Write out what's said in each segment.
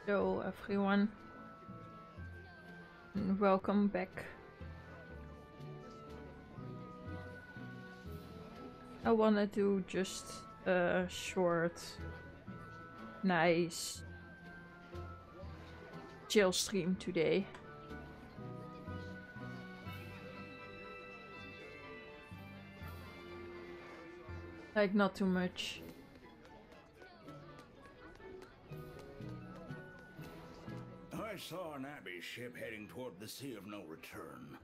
Hello everyone, and welcome back. I wanna do just a short, nice, chill stream today. Like, not too much. I saw an Abbey ship heading toward the Sea of No Return.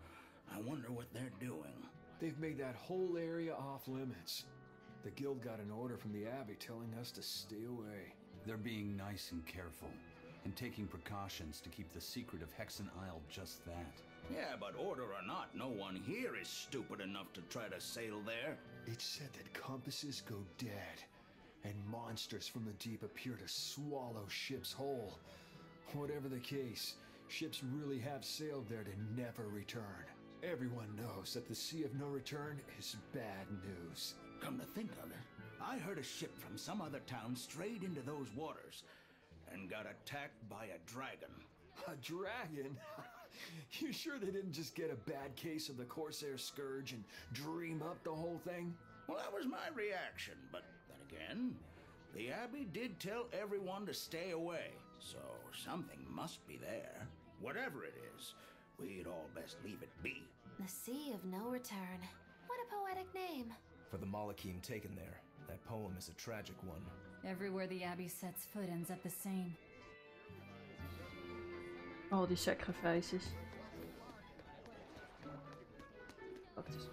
I wonder what they're doing. They've made that whole area off limits. The guild got an order from the Abbey telling us to stay away. They're being nice and careful, and taking precautions to keep the secret of Hexen Isle just that. Yeah, but order or not, no one here is stupid enough to try to sail there. It's said that compasses go dead, and monsters from the deep appear to swallow ships whole. Whatever the case, ships really have sailed there to never return. Everyone knows that the Sea of No Return is bad news. Come to think of it, I heard a ship from some other town strayed into those waters and got attacked by a dragon. A dragon? You sure they didn't just get a bad case of the Corsair Scourge and dream up the whole thing? Well, that was my reaction, but then again, the Abbey did tell everyone to stay away, so something must be there. Whatever it is, we'd all best leave it be. The Sea of No Return. What a poetic name. For the Malachim taken there, that poem is a tragic one. Everywhere the Abbey sets foot ends up the same. Al die sacrifices. Wacht eens.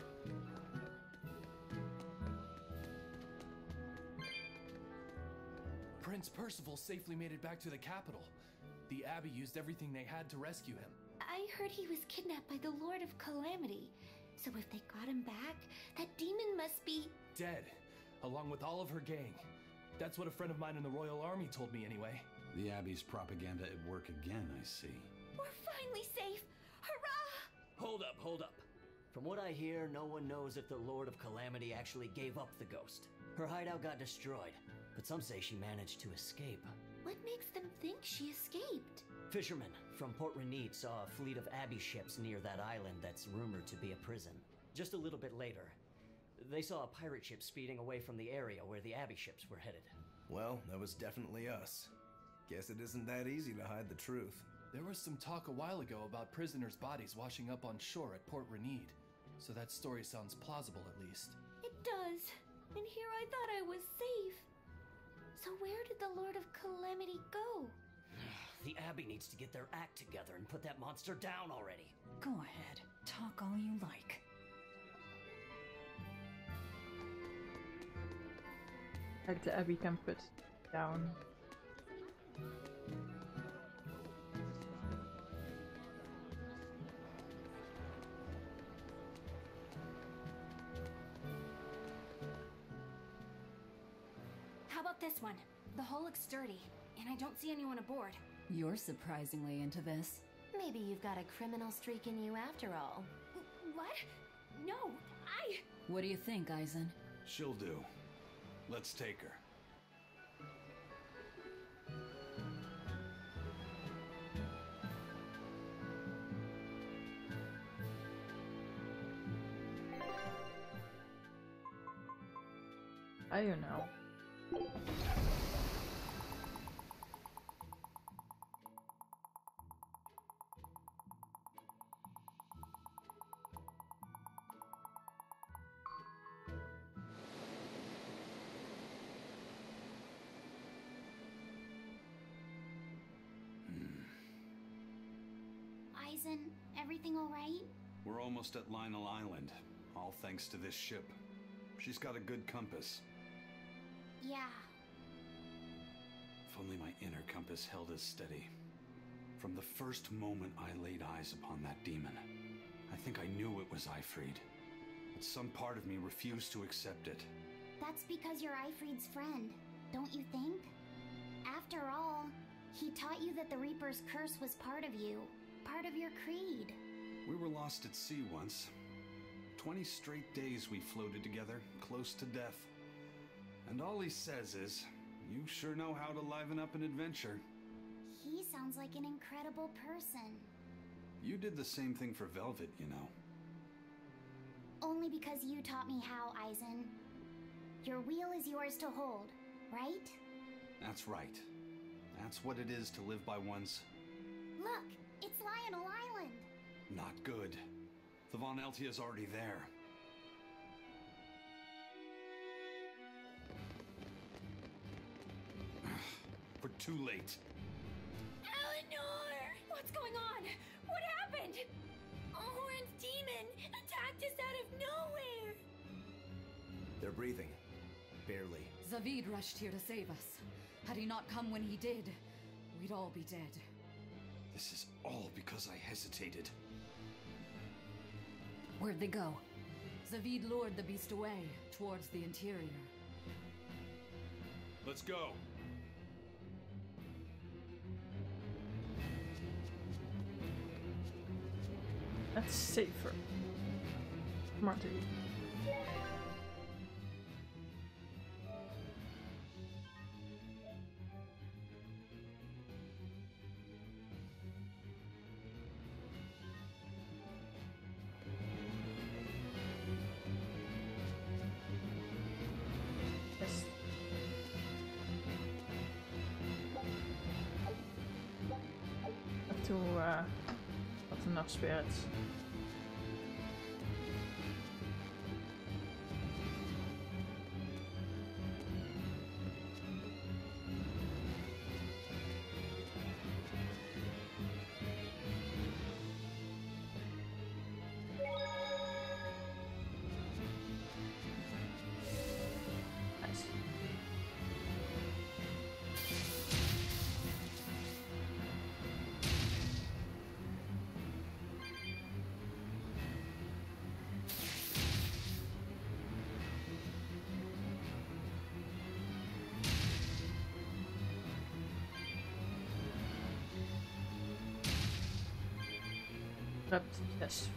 Prince Percival safely made it back to the capital. The Abbey used everything they had to rescue him. I heard he was kidnapped by the Lord of Calamity. So if they got him back, that demon must be... Dead, along with all of her gang. That's what a friend of mine in the Royal Army told me anyway. The Abbey's propaganda at work again, I see. We're finally safe! Hurrah! Hold up. From what I hear, no one knows if the Lord of Calamity actually gave up the ghost. Her hideout got destroyed, but some say she managed to escape. What makes them think she escaped? Fishermen from Port Renede saw a fleet of Abbey ships near that island that's rumored to be a prison. Just a little bit later, they saw a pirate ship speeding away from the area where the Abbey ships were headed. Well, that was definitely us. Guess it isn't that easy to hide the truth. There was some talk a while ago about prisoners' bodies washing up on shore at Port Renede. So that story sounds plausible at least. It does. And here I thought I was safe. So where did the Lord of Calamity go? The Abbey needs to get their act together and put that monster down already. Go ahead, talk all you like. Like the Abbey can put down. How about this one? The hull looks sturdy, and I don't see anyone aboard. You're surprisingly into this. Maybe you've got a criminal streak in you after all. What? No, What do you think, Eisen? She'll do. Let's take her. I don't know. Eisen, everything all right? We're almost at Lionel Island, all thanks to this ship. She's got a good compass. Yeah. If only my inner compass held as steady. From the first moment I laid eyes upon that demon, I think I knew it was Ifrid. But some part of me refused to accept it. That's because you're Ifrid's friend, don't you think? After all, he taught you that the Reaper's curse was part of you, part of your creed. We were lost at sea once. 20 straight days we floated together, close to death. And all he says is, you sure know how to liven up an adventure. He sounds like an incredible person. You did the same thing for Velvet, you know. Only because you taught me how, Eisen. Your wheel is yours to hold, right? That's right. That's what it is to live by one's... Look, it's Lionel Island. Not good. The Von Eltia's already there. We're too late. Eleanor! What's going on? What happened? A horned demon attacked us out of nowhere! They're breathing. Barely. Zavid rushed here to save us. Had he not come when he did, we'd all be dead. This is all because I hesitated. Where'd they go? Zavid lured the beast away, towards the interior. Let's go. That's safer. Smarter. Yes. Have to not enough spirits. Nice. But yes.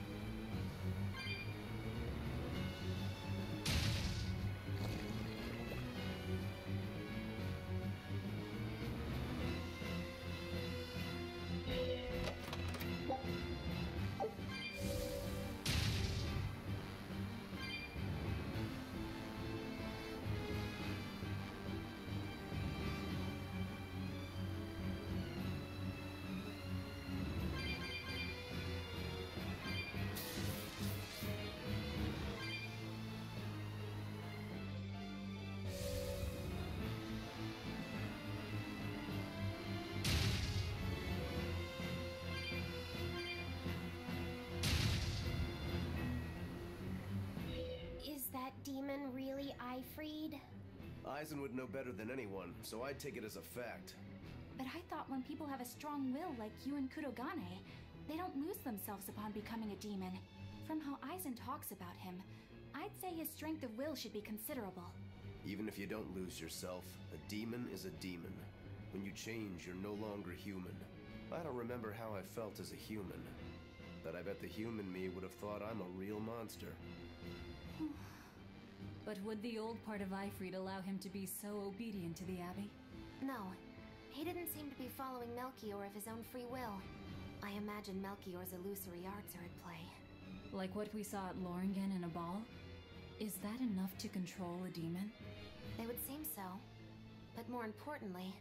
Is that demon really Ifried? Eisen would know better than anyone, so I'd take it as a fact. But I thought when people have a strong will like you and Kurogane, they don't lose themselves upon becoming a demon. From how Eisen talks about him, I'd say his strength of will should be considerable. Even if you don't lose yourself, a demon is a demon. When you change, you're no longer human. I don't remember how I felt as a human, but I bet the human me would have thought I'm a real monster. But would the old part of Ifrid allow him to be so obedient to the Abbey? No. He didn't seem to be following Melchior of his own free will. I imagine Melchior's illusory arts are at play. Like what we saw at Loringen in a ball? Is that enough to control a demon? It would seem so. But more importantly,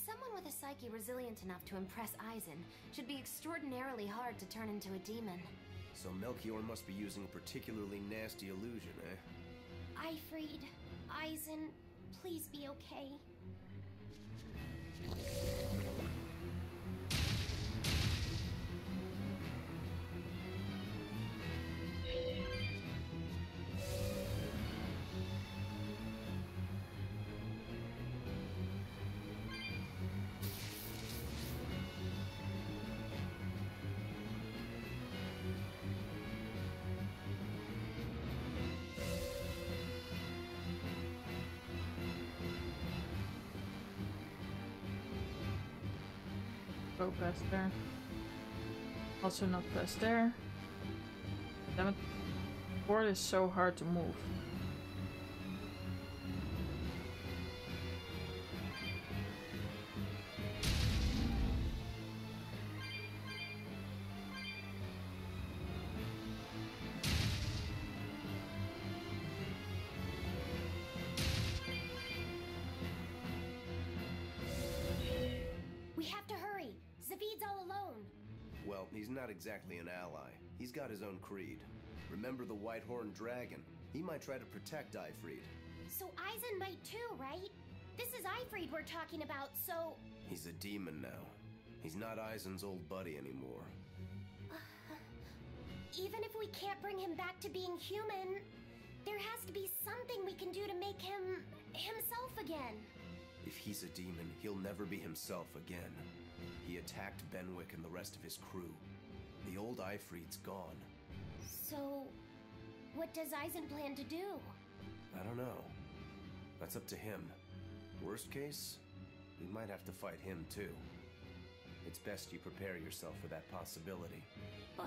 someone with a psyche resilient enough to impress Eisen should be extraordinarily hard to turn into a demon. So Melchior must be using a particularly nasty illusion, eh? Ifried, Eisen, please be okay. Go past there. Also not past there. Damn it. The board is so hard to move. Well, he's not exactly an ally. He's got his own creed. Remember the White-Horned Dragon? He might try to protect Ifrid. So Eisen might too, right? This is Ifrid we're talking about, so... He's a demon now. He's not Eisen's old buddy anymore. Even if we can't bring him back to being human, there has to be something we can do to make him... himself again. If he's a demon, he'll never be himself again. He attacked Benwick and the rest of his crew. The old Ifrid's gone. So... what does Eisen plan to do? I don't know. That's up to him. Worst case, we might have to fight him too. It's best you prepare yourself for that possibility. But...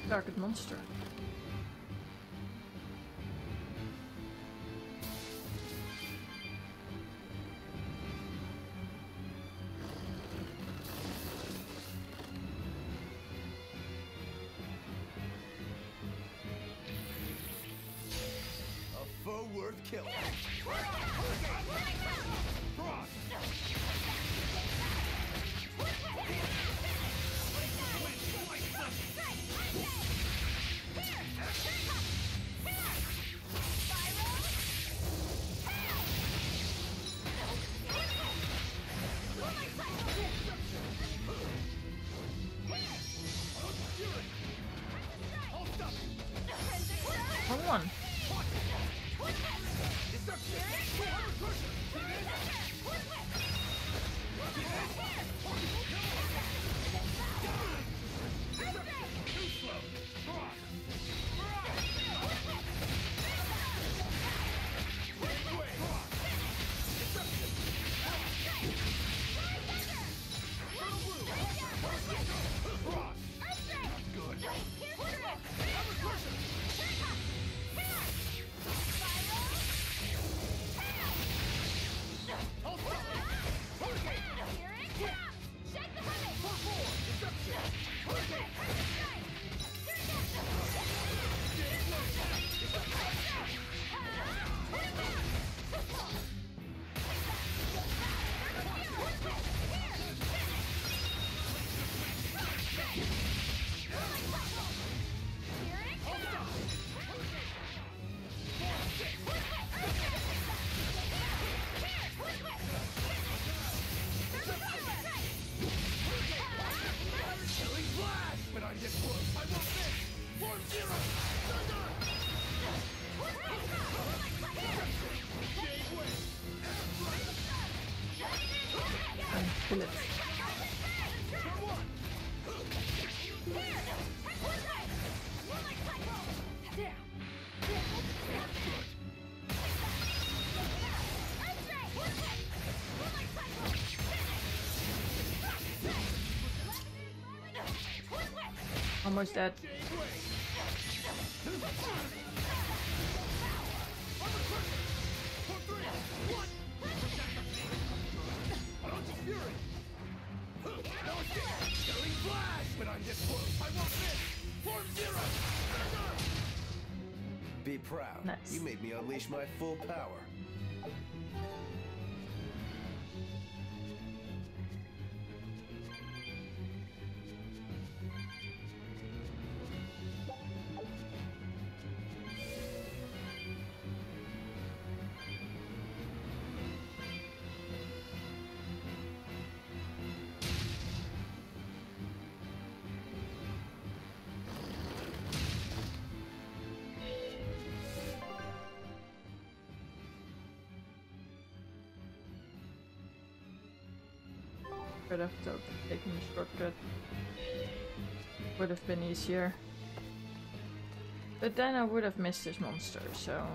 Target monster. A foe worth killing. Wrong one. Kill it. Almost dead. Be proud. Nice. You made me unleash my full power. Could have taken the shortcut. Would have been easier. But then I would have missed this monster, so...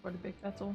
For the big battle.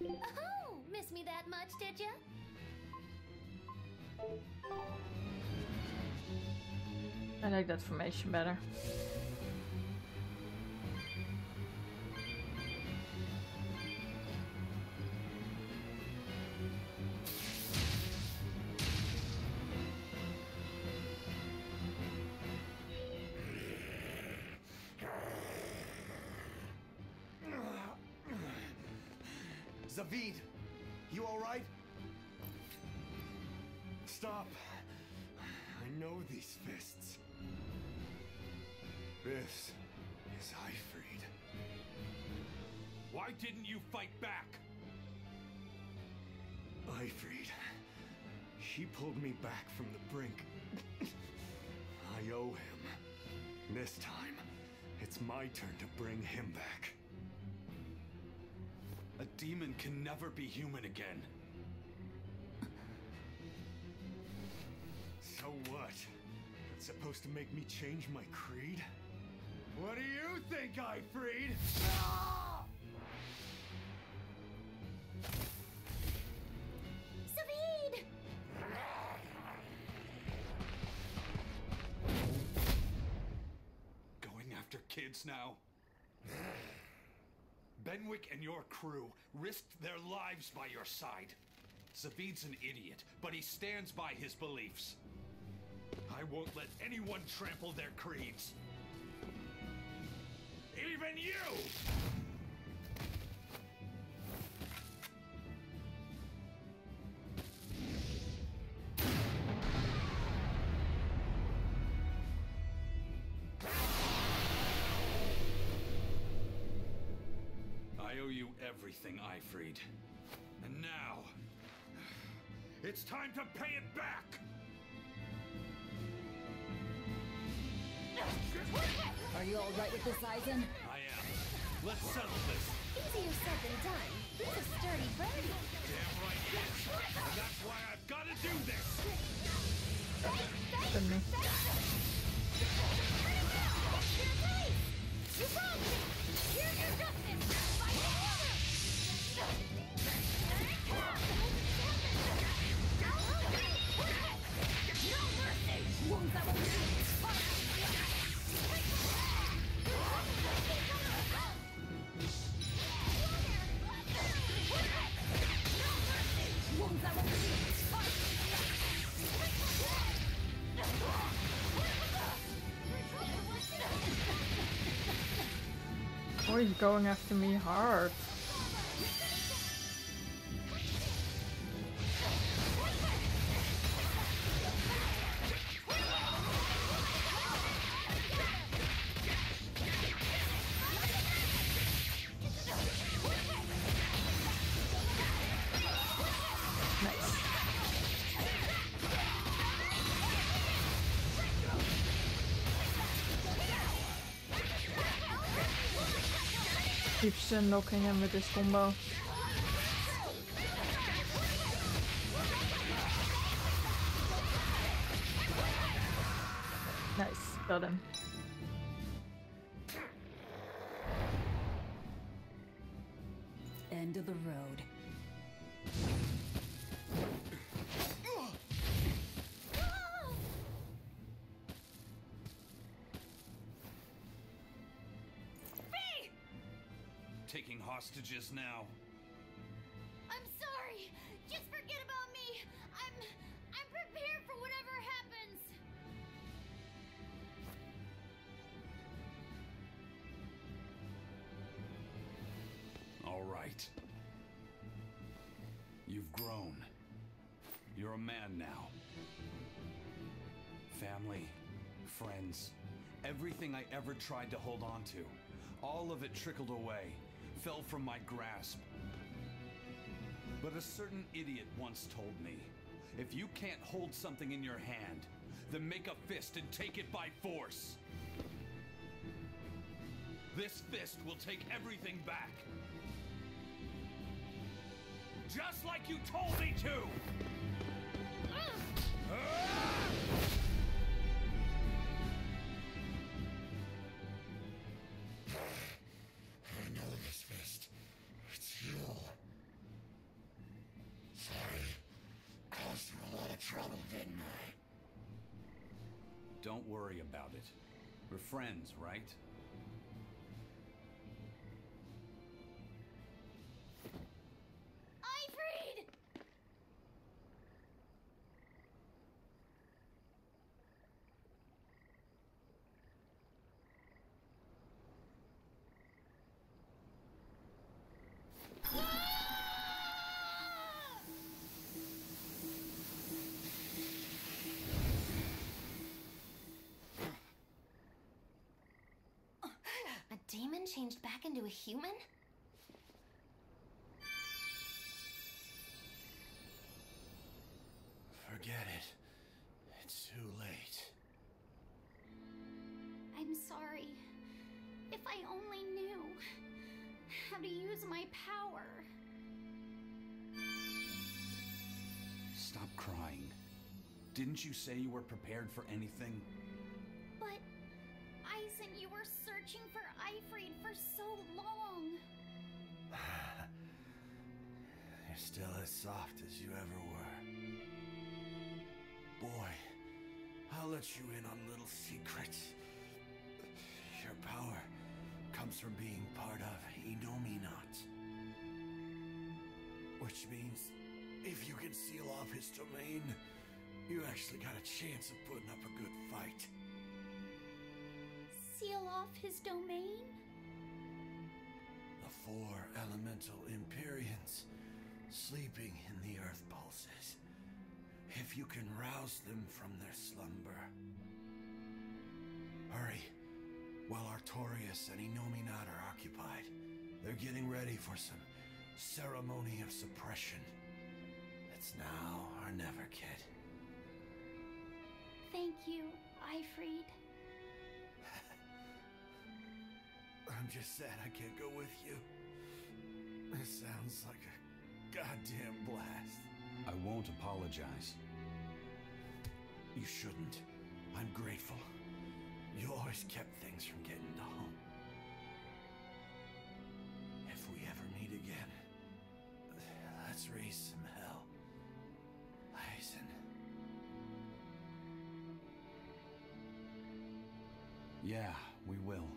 Oh, miss me that much, did ya? I like that formation better. Zavid, you alright? Stop. I know these fists. This is Ifrid. Why didn't you fight back? Ifrid. She pulled me back from the brink. I owe him. This time, it's my turn to bring him back. A demon can never be human again. So what? It's supposed to make me change my creed? What do you think, Ifrid? Savid! Going after kids now? Benwick and your crew risked their lives by your side. Zavid's an idiot, but he stands by his beliefs. I won't let anyone trample their creeds. Even you! I owe you everything, Ifrid. And now, it's time to pay it back! Are you all right with this, Eisen? I am. Let's settle this. Easier said than done. He's a sturdy birdie. Damn right it is. And that's why I've got to do this. Send me. You found me! Here's your justice! By the order! No mercy! Wounds that will Oh, he's going after me hard. Keeps unlocking him with this combo. Got him. End of the road. Taking hostages now. I'm sorry. Just forget about me. I'm prepared for whatever happens. All right. You've grown. You're a man now. Family, friends, everything I ever tried to hold on to, all of it trickled away, fell from my grasp. But a certain idiot once told me, if you can't hold something in your hand, then make a fist and take it by force. This fist will take everything back. Just like you told me to! I know this fist. It's you. Sorry. Caused you a lot of trouble, didn't I? Don't worry about it. We're friends, right? Ifrid! A demon changed back into a human? Forget it. It's too late. I'm sorry. If I only knew how to use my power. Stop crying. Didn't you say you were prepared for anything? But, Eisen, you were searching for Ifrid for so long. You're still as soft as you ever were. Boy, I'll let you in on little secrets. Your power comes from being part of Innominat. Which means, if you can seal off his domain, you actually got a chance of putting up a good fight. Seal off his domain? The 4 elemental Empyreans sleeping in the earth pulses. If you can rouse them from their slumber. Hurry, while Artorias and Innominat are occupied. They're getting ready for some ceremony of suppression. It's now or never, kid. Thank you, Ifrid. I'm just sad I can't go with you. It sounds like a goddamn blast. I won't apologize. You shouldn't. I'm grateful. You always kept things from getting to home. If we ever meet again, let's raise some hell. Eisen. Yeah, we will.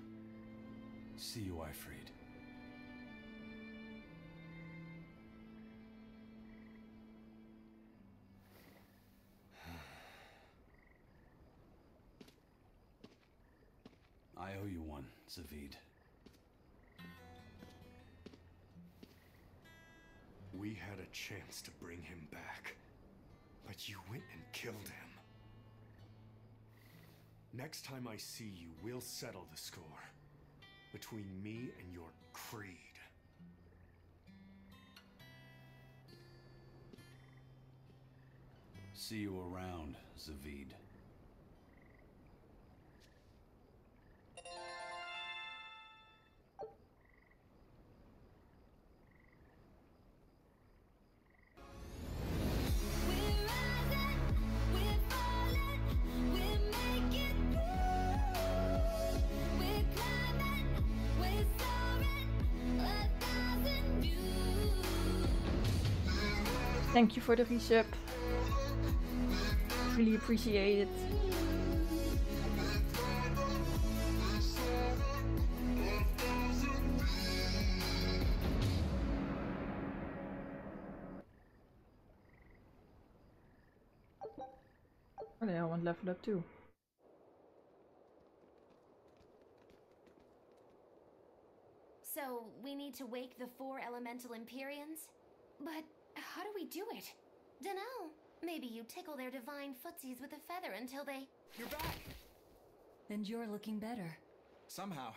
See you, Ifrid. I owe you one, Zavid. We had a chance to bring him back, but you went and killed him. Next time I see you, we'll settle the score between me and your creed. See you around, Zavid. We're rising, we're falling, we're making moves. Thank you for the resub. Really appreciate it. Oh, they all want level up too. So, we need to wake the 4 elemental Empyreans? But how do we do it? Dunno. Maybe you tickle their divine footsies with a feather until they... You're back! And you're looking better. Somehow.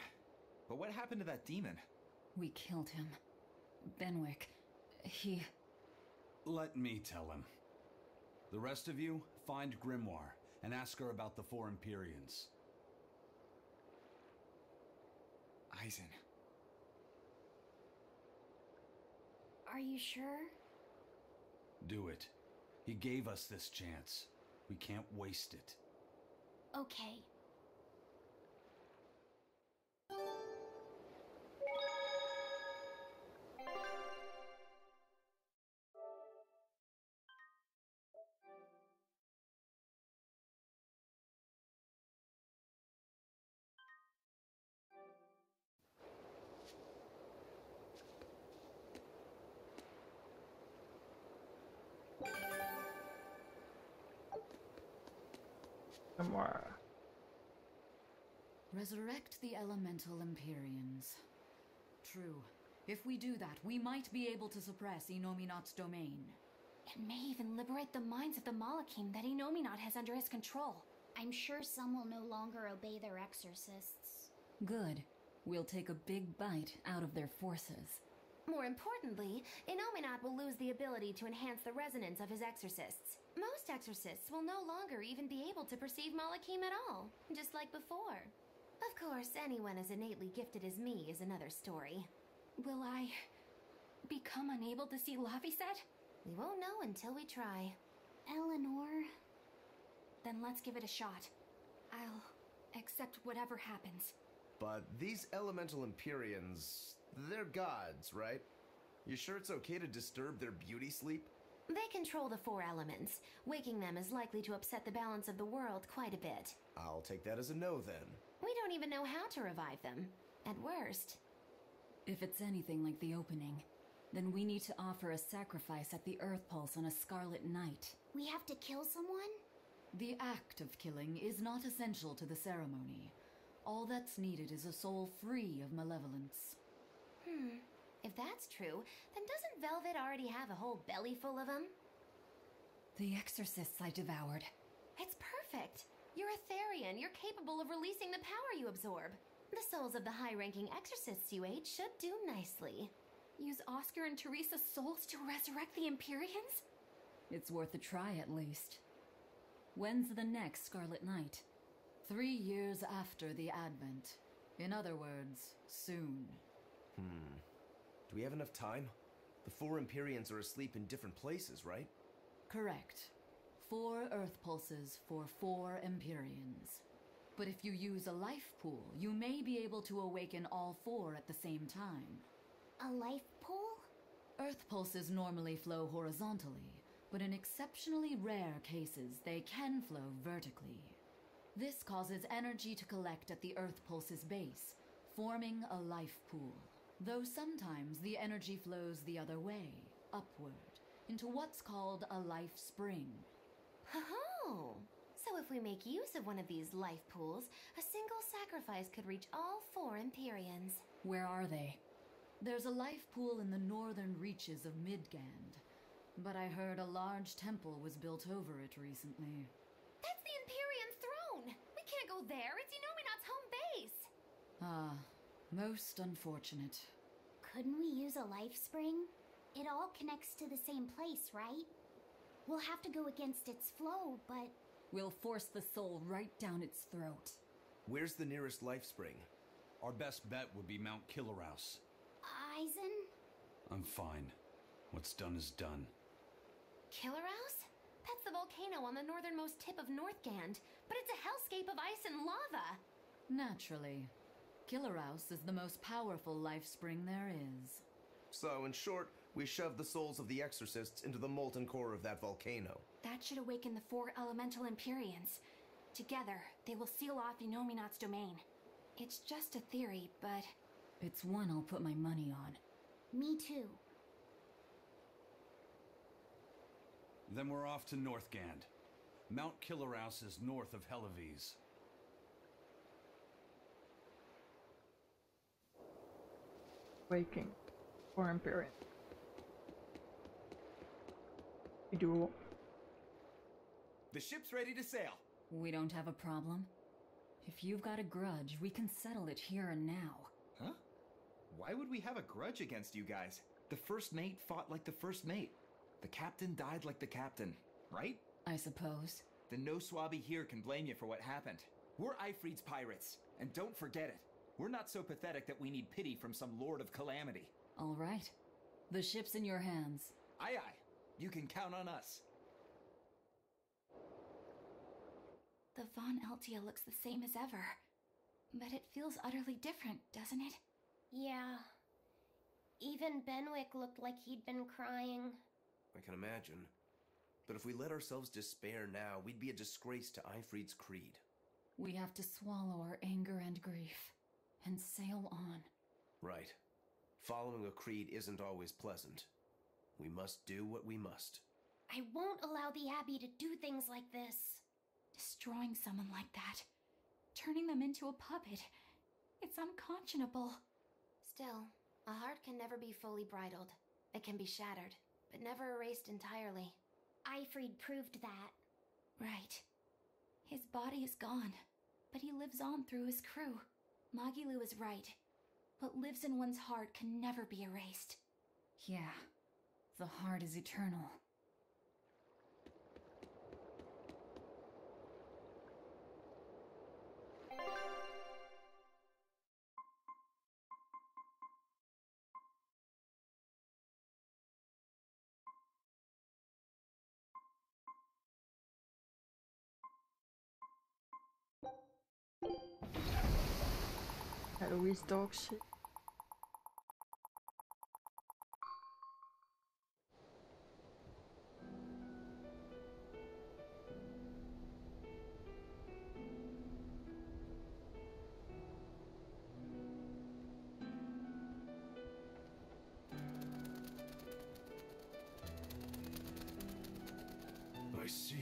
But what happened to that demon? We killed him. Benwick. He... Let me tell him. The rest of you, find Grimoire and ask her about the 4 Empyreans. Eisen. Are you sure? Do it. He gave us this chance. We can't waste it. Okay. More. Resurrect the elemental Empyreans. True. If we do that, we might be able to suppress Inominat's domain. It may even liberate the minds of the Malakim that Inominat has under his control. I'm sure some will no longer obey their exorcists. Good. We'll take a big bite out of their forces. More importantly, Inominat will lose the ability to enhance the resonance of his exorcists. Most exorcists will no longer even be able to perceive Malakim at all, just like before. Of course, anyone as innately gifted as me is another story. Will I become unable to see Laphicet? We won't know until we try. Eleanor... Then let's give it a shot. I'll accept whatever happens. But these elemental Empyreans, they're gods, right? You sure it's okay to disturb their beauty sleep? They control the 4 elements. Waking them is likely to upset the balance of the world quite a bit. I'll take that as a no then. We don't even know how to revive them. At worst. If it's anything like the opening, then we need to offer a sacrifice at the Earth Pulse on a scarlet night. We have to kill someone? The act of killing is not essential to the ceremony. All that's needed is a soul free of malevolence. If that's true, then doesn't Velvet already have a whole belly full of them? The exorcists I devoured. It's perfect! You're a Therian. You're capable of releasing the power you absorb. The souls of the high-ranking exorcists you ate should do nicely. Use Oscar and Teresa's souls to resurrect the Empyreans? It's worth a try at least. When's the next Scarlet Night? 3 years after the Advent. In other words, soon. Do we have enough time? The 4 Empyreans are asleep in different places, right? Correct. 4 Earth Pulses for 4 Empyreans. But if you use a life pool, you may be able to awaken all 4 at the same time. A life pool? Earth Pulses normally flow horizontally, but in exceptionally rare cases, they can flow vertically. This causes energy to collect at the Earth Pulse's base, forming a life pool. Though sometimes the energy flows the other way, upward, into what's called a life spring. Oh! So if we make use of one of these life pools, a single sacrifice could reach all 4 Empyreans. Where are they? There's a life pool in the northern reaches of Midgand, but I heard a large temple was built over it recently. That's the Empyrean throne! We can't go there, it's Inominat's home base! Ah, most unfortunate. Couldn't we use a life spring? It all connects to the same place, right? We'll have to go against its flow, but... We'll force the soul right down its throat. Where's the nearest life spring? Our best bet would be Mount Killerhouse. Eisen? I'm fine. What's done is done. Killerhouse? That's the volcano on the northernmost tip of Northgand, but it's a hellscape of ice and lava! Naturally. Killerhouse is the most powerful life spring there is. So, in short, We shoved the souls of the exorcists into the molten core of that volcano. That should awaken the 4 elemental Empyreans. Together, they will seal off Inominat's domain. It's just a theory, but... It's one I'll put my money on. Me too. Then we're off to Northgand. Mount Killerhouse is north of Helives. Waking. Or Empyrean. We do. The ship's ready to sail. We don't have a problem. If you've got a grudge, we can settle it here and now. Huh? Why would we have a grudge against you guys? The first mate fought like the first mate. The captain died like the captain, right? I suppose. Then no swabby here can blame you for what happened. We're Ifrid's pirates, and don't forget it. We're not so pathetic that we need pity from some Lord of Calamity. All right. The ship's in your hands. Aye aye. You can count on us. The Von Eltia looks the same as ever. But it feels utterly different, doesn't it? Yeah. Even Benwick looked like he'd been crying. I can imagine. But if we let ourselves despair now, we'd be a disgrace to Ifrid's creed. We have to swallow our anger and grief, and sail on. Right. Following a creed isn't always pleasant. We must do what we must. I won't allow the Abbey to do things like this. Destroying someone like that, turning them into a puppet, it's unconscionable. Still, a heart can never be fully bridled. It can be shattered, but never erased entirely. Ifrid proved that. Right. His body is gone, but he lives on through his crew. Magilu is right. What lives in one's heart can never be erased. Yeah, the heart is eternal. Eloise dog shit. I see.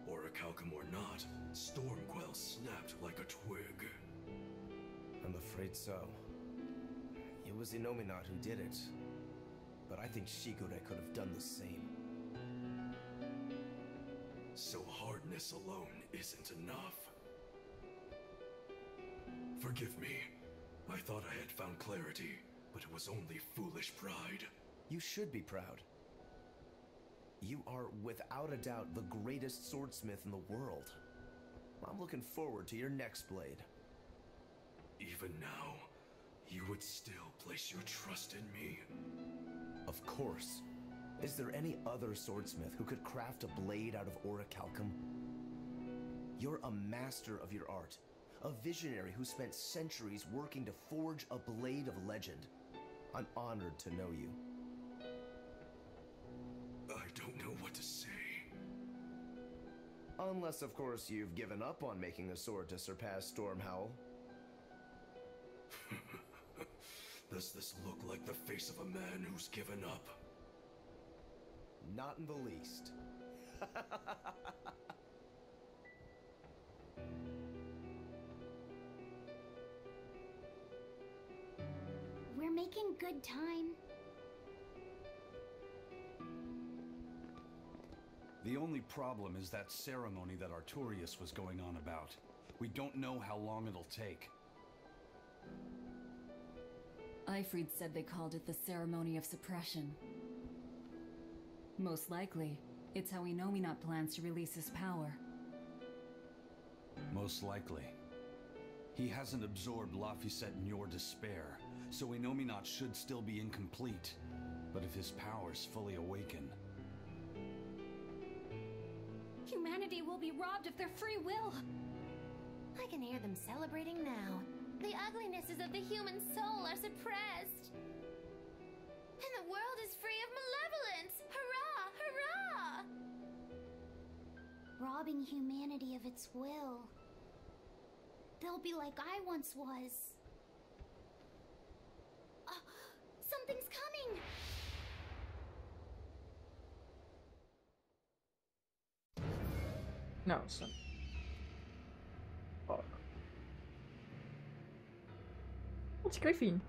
Orichalcum or not, Stormquell snapped like a twig. I'm afraid so. It was Inominat who did it. But I think Shigure could have done the same. So hardness alone isn't enough. Forgive me. I thought I had found clarity, but it was only foolish pride. You should be proud. You are, without a doubt, the greatest swordsmith in the world. I'm looking forward to your next blade. Even now, you would still place your trust in me. Of course. Is there any other swordsmith who could craft a blade out of orichalcum? You're a master of your art. A visionary who spent centuries working to forge a blade of legend. I'm honored to know you. I don't know what to say. Unless, of course, you've given up on making a sword to surpass Stormhowl. Does this look like the face of a man who's given up? Not in the least. We're making good time. The only problem is that ceremony that Arturius was going on about. We don't know how long it'll take. Ifrid said they called it the Ceremony of Suppression. Most likely, it's how Inominat plans to release his power. Most likely. He hasn't absorbed Laphicet in your despair, so Inominat should still be incomplete. But if his powers fully awaken... Humanity will be robbed of their free will! I can hear them celebrating now. The uglinesses of the human soul are suppressed. And the world is free robbing humanity of its will. They'll be like I once was. Something's coming! No, son. Fuck. Wat Griffin?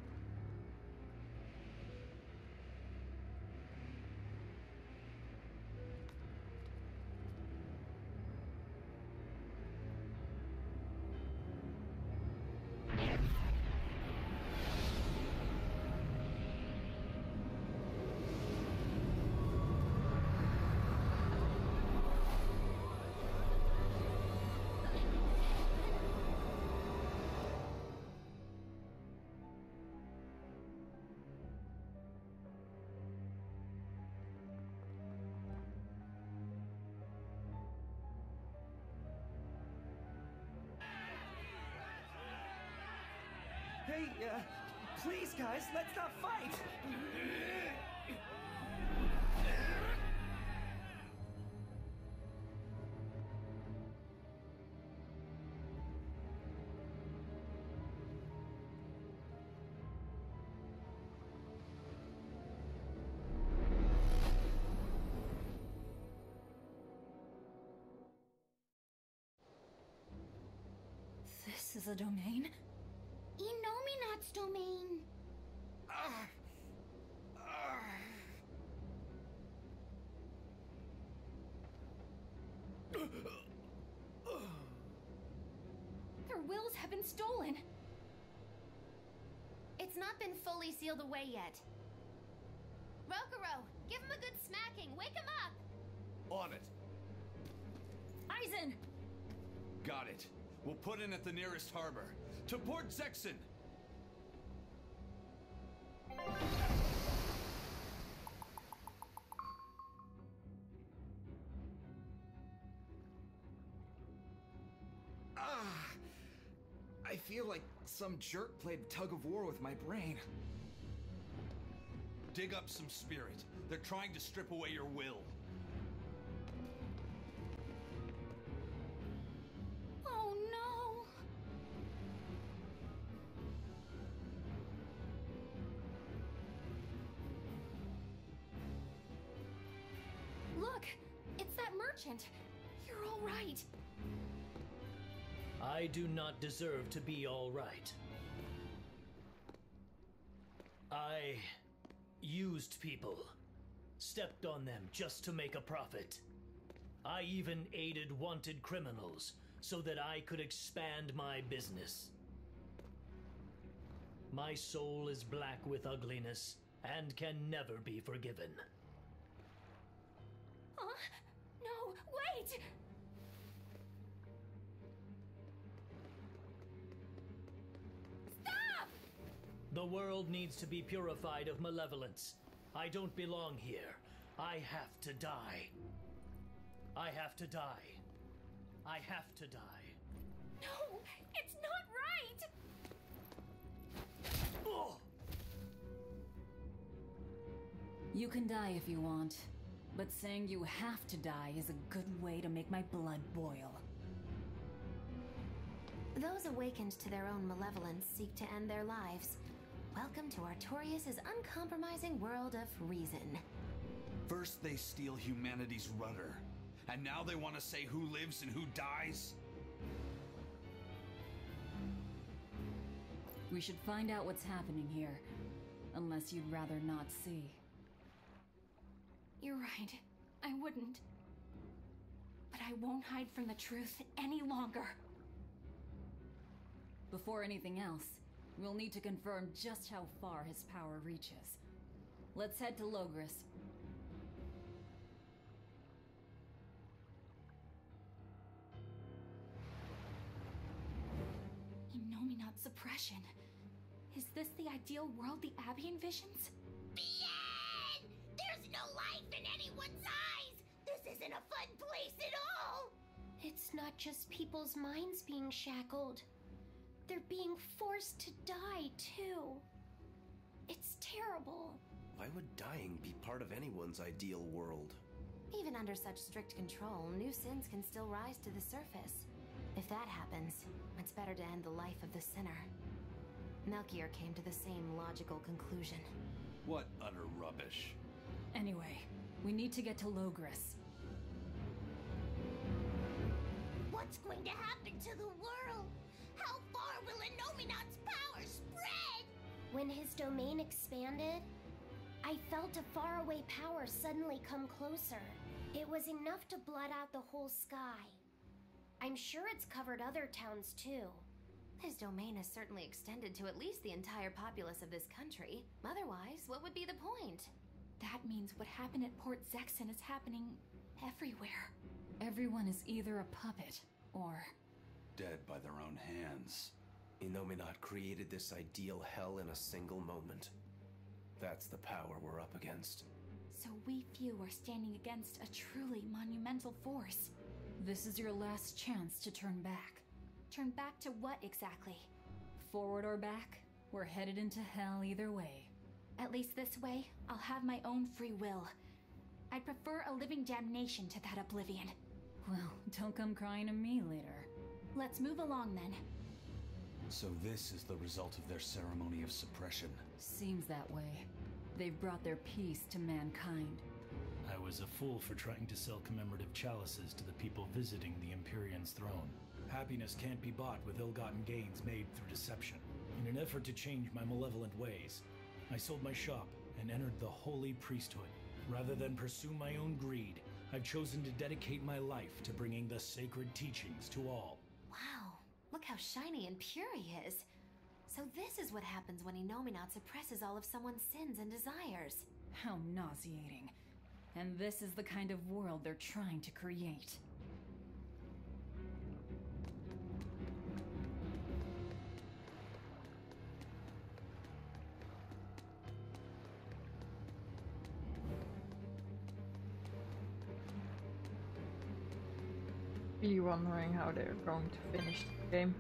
Hey, please, guys, let's not fight! This is a domain? Inominat's domain. Their wills have been stolen. It's not been fully sealed away yet. Rokuro, give him a good smacking. Wake him up! On it. Aizen! Got it. We'll put in at the nearest harbor. To Port Zexin! I feel like some jerk played tug of war with my brain. Dig up some spirit. They're trying to strip away your will. Oh no! Look! It's that merchant! You're all right! I do not deserve to be all right. I used people, stepped on them just to make a profit. I even aided wanted criminals so that I could expand my business. My soul is black with ugliness and can never be forgiven. Huh? No, wait! The world needs to be purified of malevolence. I don't belong here. I have to die. I have to die. I have to die. No, it's not right! Oh! You can die if you want, but saying you have to die is a good way to make my blood boil. Those awakened to their own malevolence seek to end their lives. Welcome to Artorias' uncompromising world of reason. First they steal humanity's rudder, and now they want to say who lives and who dies? We should find out what's happening here, unless you'd rather not see. You're right. I wouldn't. But I won't hide from the truth any longer. Before anything else, we'll need to confirm just how far his power reaches. Let's head to Logris. Inominat suppression. Is this the ideal world the Abbey envisions? Bien! There's no life in anyone's eyes! This isn't a fun place at all! It's not just people's minds being shackled. They're being forced to die, too. It's terrible. Why would dying be part of anyone's ideal world? Even under such strict control, new sins can still rise to the surface. If that happens, it's better to end the life of the sinner. Melchior came to the same logical conclusion. What utter rubbish. Anyway, we need to get to Logris. What's going to happen to the world? How far will Innominat's power spread? When his domain expanded, I felt a faraway power suddenly come closer. It was enough to blot out the whole sky. I'm sure it's covered other towns too. His domain has certainly extended to at least the entire populace of this country. Otherwise, what would be the point? That means what happened at Port Zexen is happening everywhere. Everyone is either a puppet or dead by their own hands. Innominat created this ideal hell in a single moment. That's the power we're up against. So we few are standing against a truly monumental force. This is your last chance to turn back. Turn back to what exactly? Forward or back, we're headed into hell either way. At least this way, I'll have my own free will. I'd prefer a living damnation to that oblivion. Well, don't come crying to me later. Let's move along then. So this is the result of their ceremony of suppression. Seems that way. They've brought their peace to mankind. I was a fool for trying to sell commemorative chalices to the people visiting the Empyrean's throne. Happiness can't be bought with ill-gotten gains made through deception. In an effort to change my malevolent ways, I sold my shop and entered the holy priesthood. Rather than pursue my own greed, I've chosen to dedicate my life to bringing the sacred teachings to all. Wow, look how shiny and pure he is. So this is what happens when Innominat suppresses all of someone's sins and desires. How nauseating. And this is the kind of world they're trying to create. Really wondering how they're going to finish the game.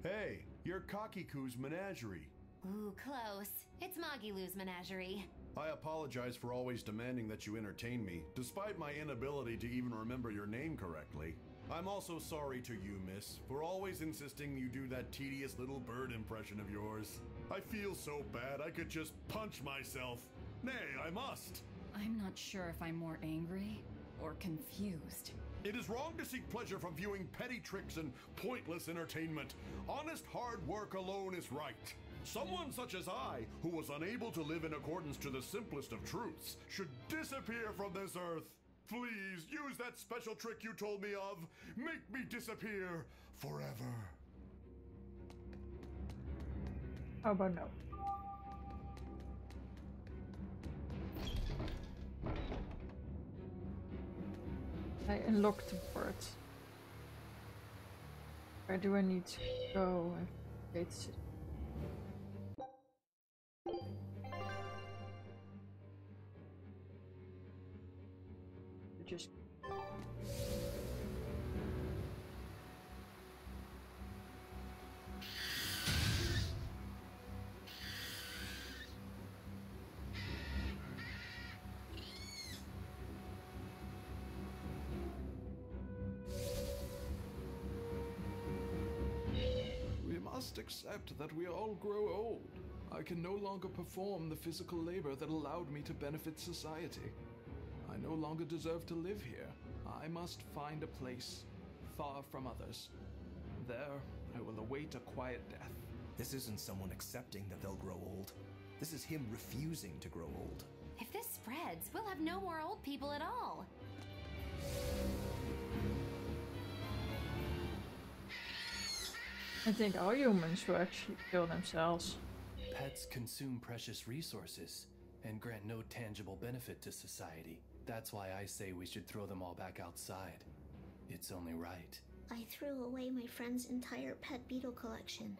Hey, you're Kakiku's menagerie. Ooh, close. It's Magilu's menagerie. I apologize for always demanding that you entertain me, despite my inability to even remember your name correctly. I'm also sorry to you, miss, for always insisting you do that tedious little bird impression of yours. I feel so bad I could just punch myself. Nay, I must. I'm not sure if I'm more angry or confused. It is wrong to seek pleasure from viewing petty tricks and pointless entertainment. Honest hard work alone is right. Someone such as I, who was unable to live in accordance to the simplest of truths, should disappear from this earth. Please, use that special trick you told me of. Make me disappear forever. How about no? I unlocked the port. Where do I need to go? It's just must accept that we all grow old. I can no longer perform the physical labor that allowed me to benefit society. I no longer deserve to live here. I must find a place far from others. There, I will await a quiet death. This isn't someone accepting that they'll grow old. This is him refusing to grow old. If this spreads, we'll have no more old people at all. I think all humans will actually kill themselves. Pets consume precious resources and grant no tangible benefit to society. That's why I say we should throw them all back outside. It's only right. I threw away my friend's entire pet beetle collection.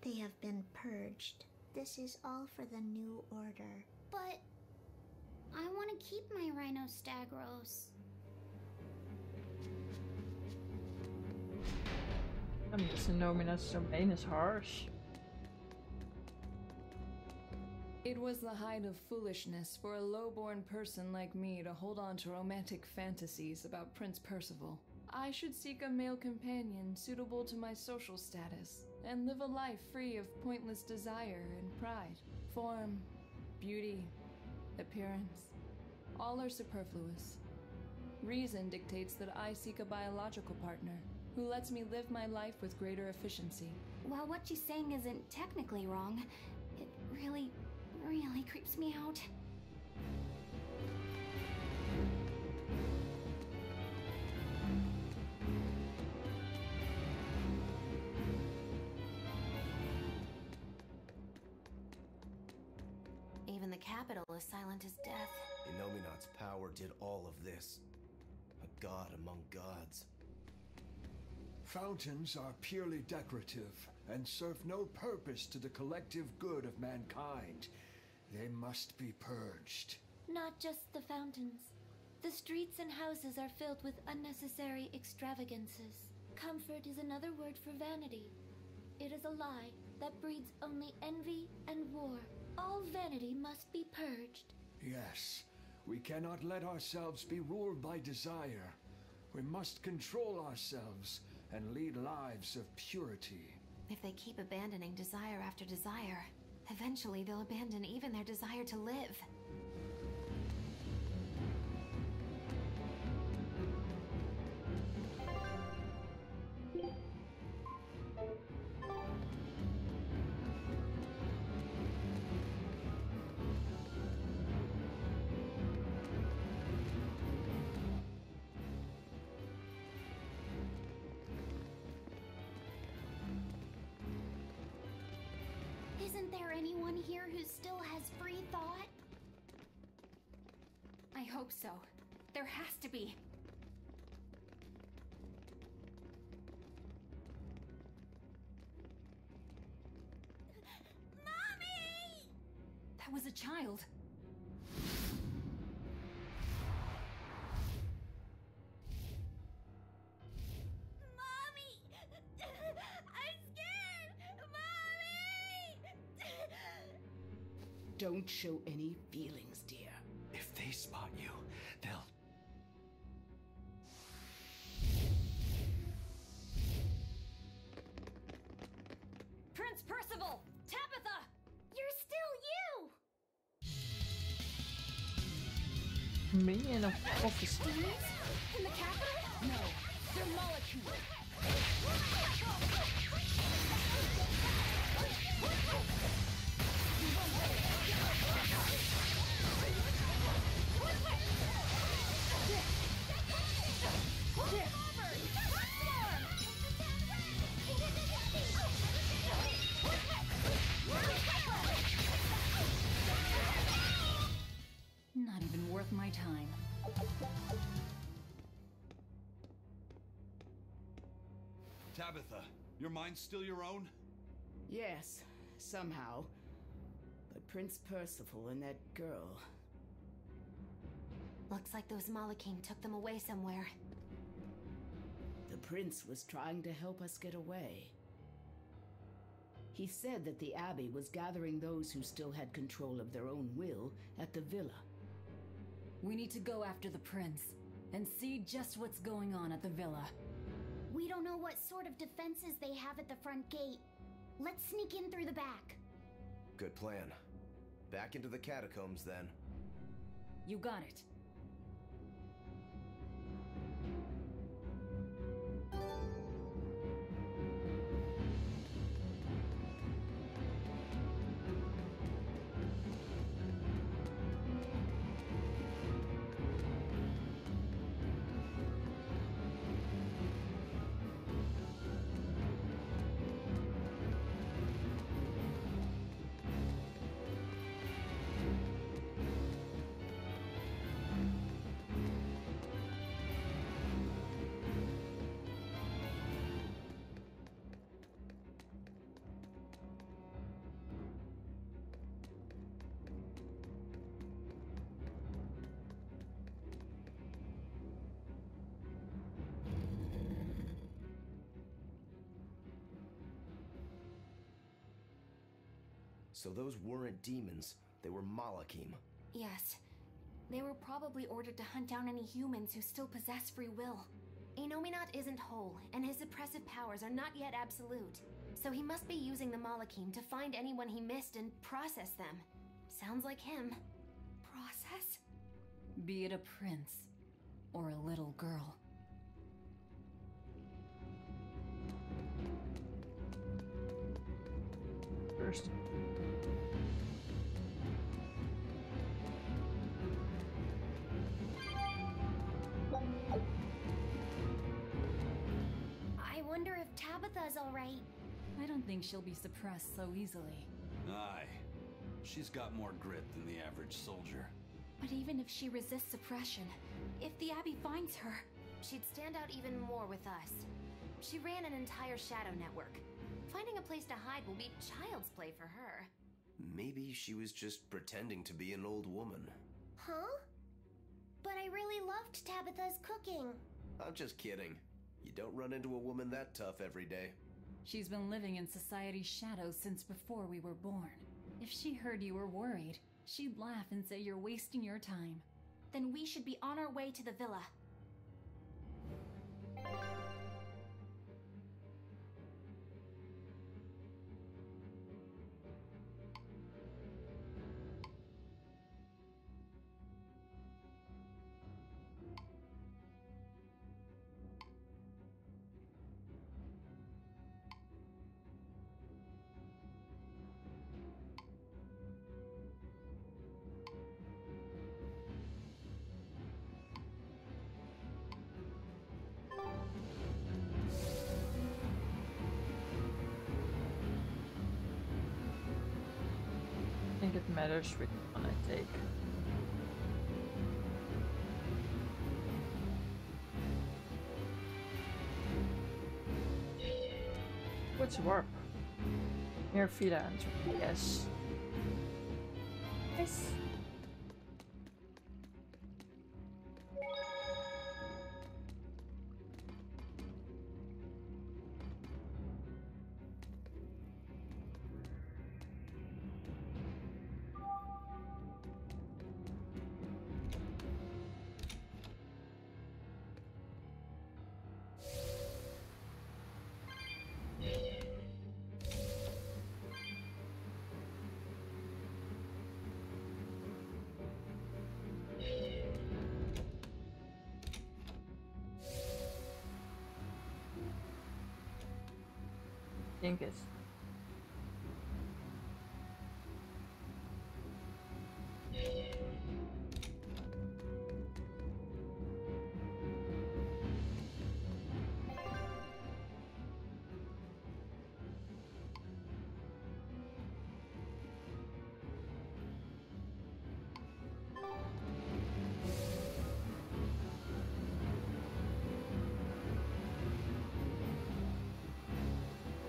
They have been purged. This is all for the new order. But I want to keep my Rhinostagros. Having this in Nomina's domain is harsh. It was the height of foolishness for a low-born person like me to hold on to romantic fantasies about Prince Percival. I should seek a male companion suitable to my social status, and live a life free of pointless desire and pride. Form, beauty, appearance, all are superfluous. Reason dictates that I seek a biological partner who lets me live my life with greater efficiency. While what she's saying isn't technically wrong, it really creeps me out. Even the capital is silent as death. Innominat's power did all of this. A god among gods. Fountains are purely decorative and serve no purpose to the collective good of mankind. They must be purged. Not just the fountains. The streets and houses are filled with unnecessary extravagances. Comfort is another word for vanity. It is a lie that breeds only envy and war. All vanity must be purged. Yes, we cannot let ourselves be ruled by desire. We must control ourselves and lead lives of purity. If they keep abandoning desire after desire, eventually they'll abandon even their desire to live. Isn't there anyone here who still has free thought? I hope so. There has to be. Mommy! That was a child. Don't show any feelings, dear. If they spot you, they'll... Prince Percival! Tabitha! You're still you! Me in a office. In the capital? No, they're molecules. Not even worth my time. Tabitha, your mind's still your own? Yes, somehow. But Prince Percival and that girl... Looks like those Malakim took them away somewhere. The prince was trying to help us get away. He said that the Abbey was gathering those who still had control of their own will at the villa. We need to go after the prince and see just what's going on at the villa. We don't know what sort of defenses they have at the front gate. Let's sneak in through the back. Good plan. Back into the catacombs, then. You got it. So those weren't demons, they were Malachim. Yes. They were probably ordered to hunt down any humans who still possess free will. Inominat isn't whole, and his suppressive powers are not yet absolute. So he must be using the Malachim to find anyone he missed and process them. Sounds like him. Process? Be it a prince or a little girl. First. I wonder if Tabitha's alright. I don't think she'll be suppressed so easily. Aye. She's got more grit than the average soldier. But even if she resists suppression, if the Abbey finds her... She'd stand out even more with us. She ran an entire shadow network. Finding a place to hide will be child's play for her. Maybe she was just pretending to be an old woman. Huh? But I really loved Tabitha's cooking. I'm just kidding. You don't run into a woman that tough every day. She's been living in society's shadows since before we were born. If she heard you were worried, she'd laugh and say you're wasting your time. Then we should be on our way to the villa. I think it matters which one I take. What's warp? Near Vida answer. Yes. Nice. Think it's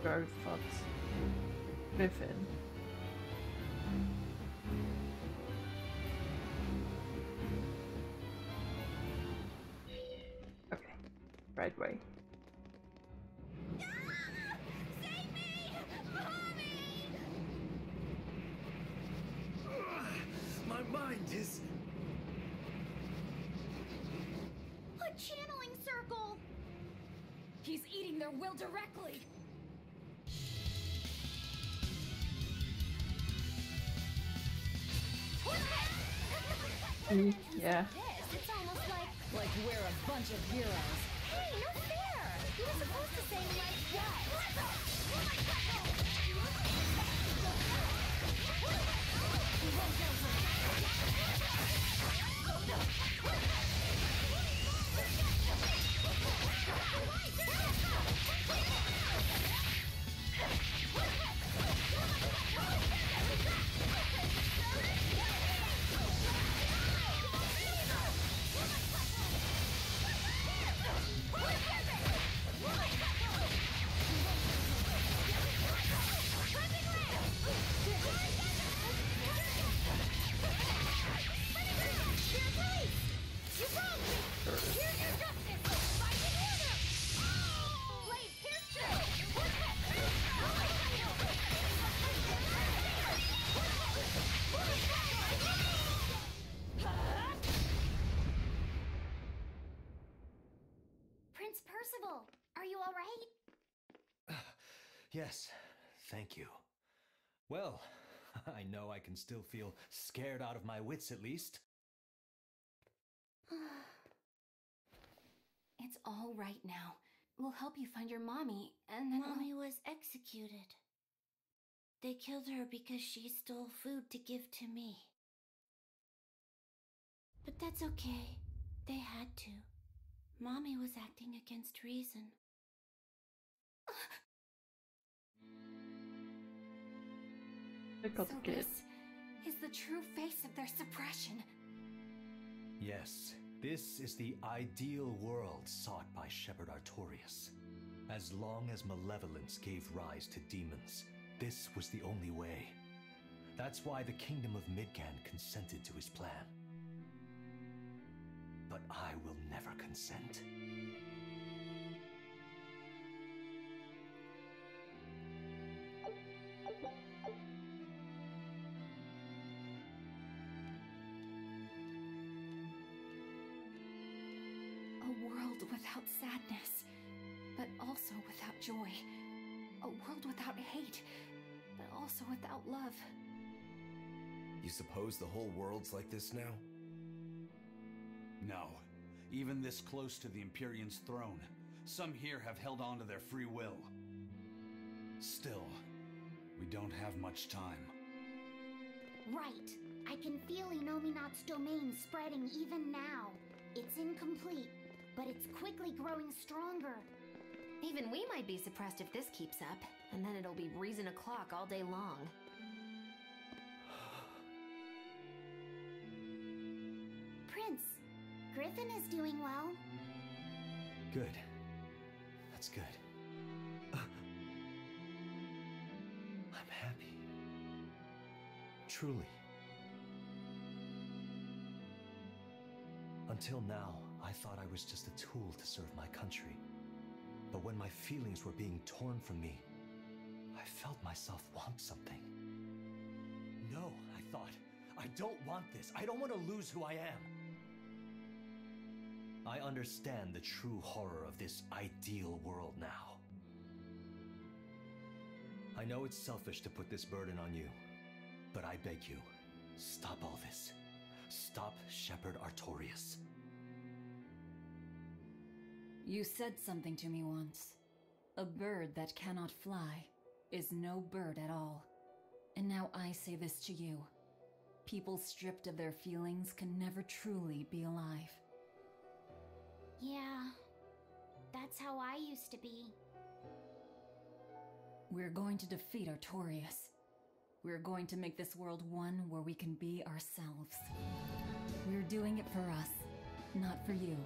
very fucked. Griffin. Okay, right way. My mind is... A channeling circle! He's eating their will directly! Yeah. It's almost like we're a bunch of heroes. Hey, no fair! You were supposed to say like that! Yes, thank you. Well, I know I can still feel scared out of my wits at least. It's all right now. We'll help you find your mommy, and then Mommy was executed. They killed her because she stole food to give to me. But that's okay. They had to. Mommy was acting against reason. So this is the true face of their suppression. Yes, this is the ideal world sought by Shepherd Artorias. As long as malevolence gave rise to demons, this was the only way. That's why the Kingdom of Midgand consented to his plan. But I will never consent. A world without sadness, but also without joy. A world without hate, but also without love. You suppose the whole world's like this now? No. Even this close to the Empyrean's throne, some here have held on to their free will. Still, we don't have much time. Right. I can feel Inominat's domain spreading even now. It's incomplete, but it's quickly growing stronger. Even we might be suppressed if this keeps up, and then it'll be reason o'clock all day long. Prince, Griffin is doing well. Good. That's good. I'm happy. Truly. Until now, I thought I was just a tool to serve my country. But when my feelings were being torn from me, I felt myself want something. No, I thought, I don't want this. I don't want to lose who I am. I understand the true horror of this ideal world now. I know it's selfish to put this burden on you, but I beg you, stop all this. Stop Shepherd Artorias. You said something to me once. A bird that cannot fly is no bird at all. And now I say this to you. People stripped of their feelings can never truly be alive. Yeah, that's how I used to be. We're going to defeat Artorias. We're going to make this world one where we can be ourselves. We're doing it for us, not for you.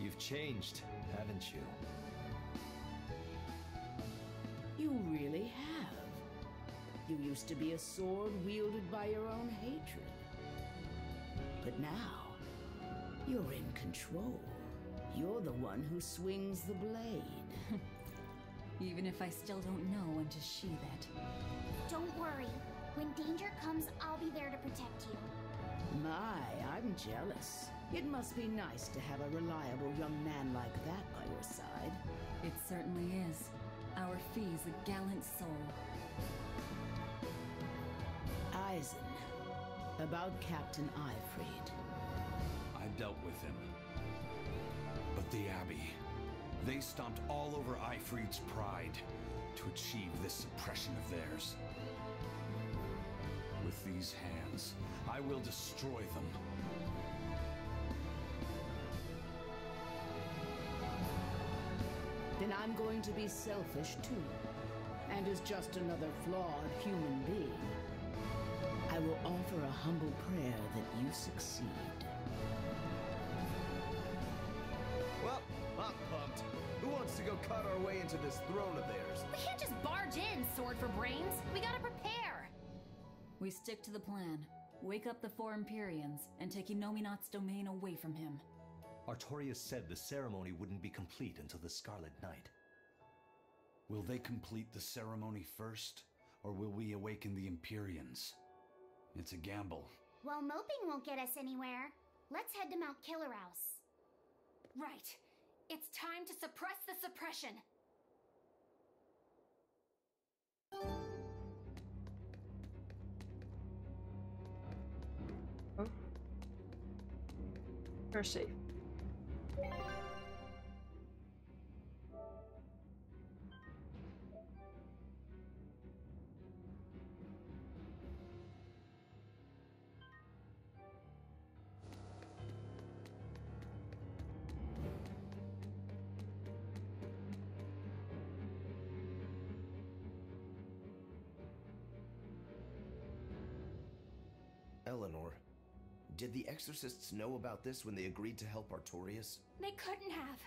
You've changed, haven't you? You really have. You used to be a sword wielded by your own hatred. But now, you're in control. You're the one who swings the blade. Even if I still don't know when to sheathe it. Don't worry. When danger comes, I'll be there to protect you. My, I'm jealous. It must be nice to have a reliable young man like that by your side. It certainly is. Our fee's a gallant soul. Eisen, about Captain Eifried. I dealt with him. But the Abbey, they stomped all over Eifried's pride to achieve this suppression of theirs. With these hands, I will destroy them. Then I'm going to be selfish too. And as just another flawed human being, I will offer a humble prayer that you succeed. Well, I'm pumped. Who wants to go cut our way into this throne of theirs? We can't just barge in, Sword for Brains. We gotta prepare. We stick to the plan. Wake up the four Empyreans and take Inominat's domain away from him. Artorias said the ceremony wouldn't be complete until the Scarlet Night. Will they complete the ceremony first, or will we awaken the Empyreans? It's a gamble. Well, moping won't get us anywhere. Let's head to Mount Killerhouse. Right. It's time to suppress the suppression. Oh. We're safe. Eleanor, did the exorcists know about this when they agreed to help Artorias? They couldn't have.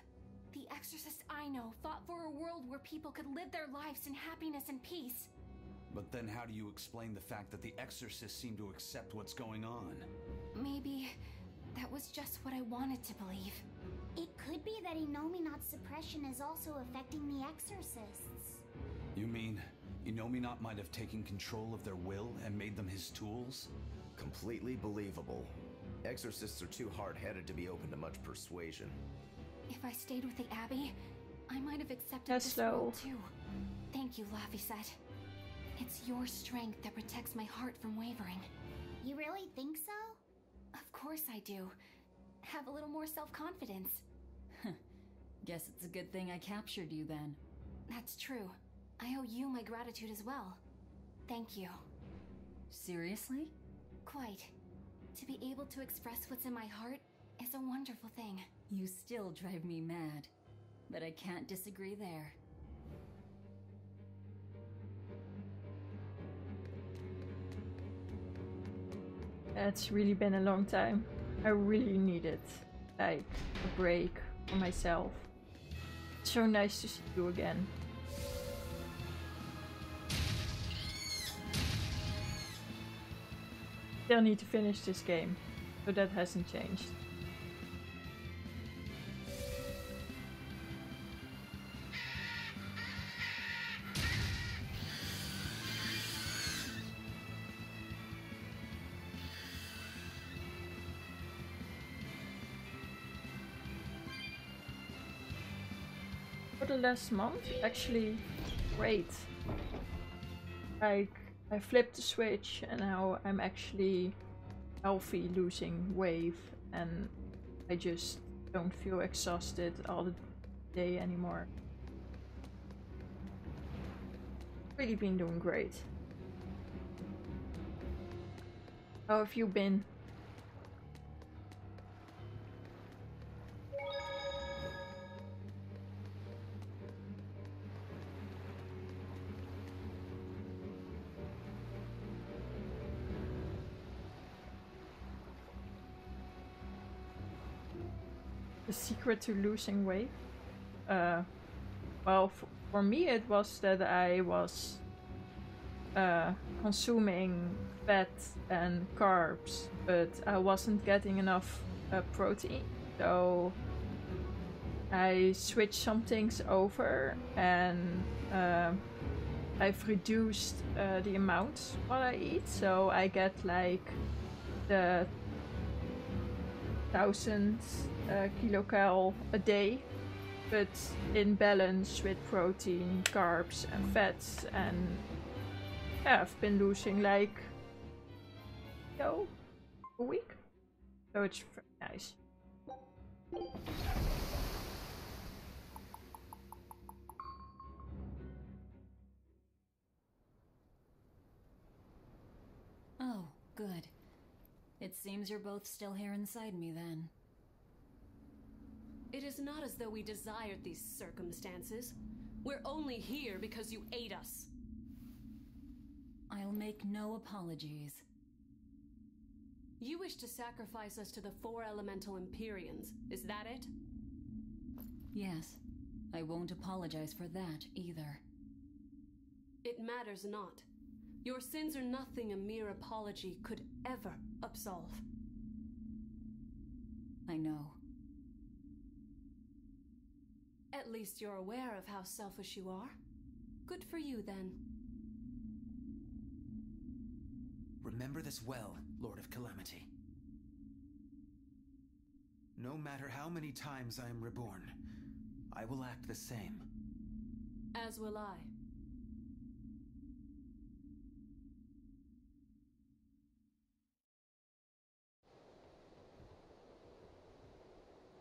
The exorcists I know fought for a world where people could live their lives in happiness and peace. But then how do you explain the fact that the exorcists seem to accept what's going on? Maybe that was just what I wanted to believe. It could be that Innominat's suppression is also affecting the exorcists. You mean Innominat might have taken control of their will and made them his tools? Completely believable. Exorcists are too hard-headed to be open to much persuasion. If I stayed with the Abbey, I might have accepted this world too. Thank you, Laphicet. It's your strength that protects my heart from wavering. You really think so? Of course I do. Have a little more self-confidence. Guess it's a good thing I captured you then. That's true. I owe you my gratitude as well. Thank you. Seriously? Quite. To be able to express what's in my heart is a wonderful thing. You still drive me mad, but I can't disagree there. It's really been a long time. I really needed like a break for myself. It's so nice to see you again. Still need to finish this game, so that hasn't changed. For the last month, actually, great. Like, I flipped the switch and now I'm actually healthy, losing weight, and I just don't feel exhausted all the day anymore. Really been doing great. How have you been? The secret to losing weight? Well, for me it was that I was consuming fat and carbs, but I wasn't getting enough protein. So I switched some things over and I've reduced the amount what I eat. So I get like the 1000 kilocal a day, but in balance with protein, carbs and fats, and yeah, I've been losing like a week, so it's very nice. Oh, good. It seems you're both still here inside me then. It is not as though we desired these circumstances. We're only here because you ate us. I'll make no apologies. You wish to sacrifice us to the 4 elemental Empyreans, is that it? Yes. I won't apologize for that either. It matters not. Your sins are nothing a mere apology could ever absolve. I know. At least you're aware of how selfish you are. Good for you, then. Remember this well, Lord of Calamity. No matter how many times I am reborn, will act the same. As will I.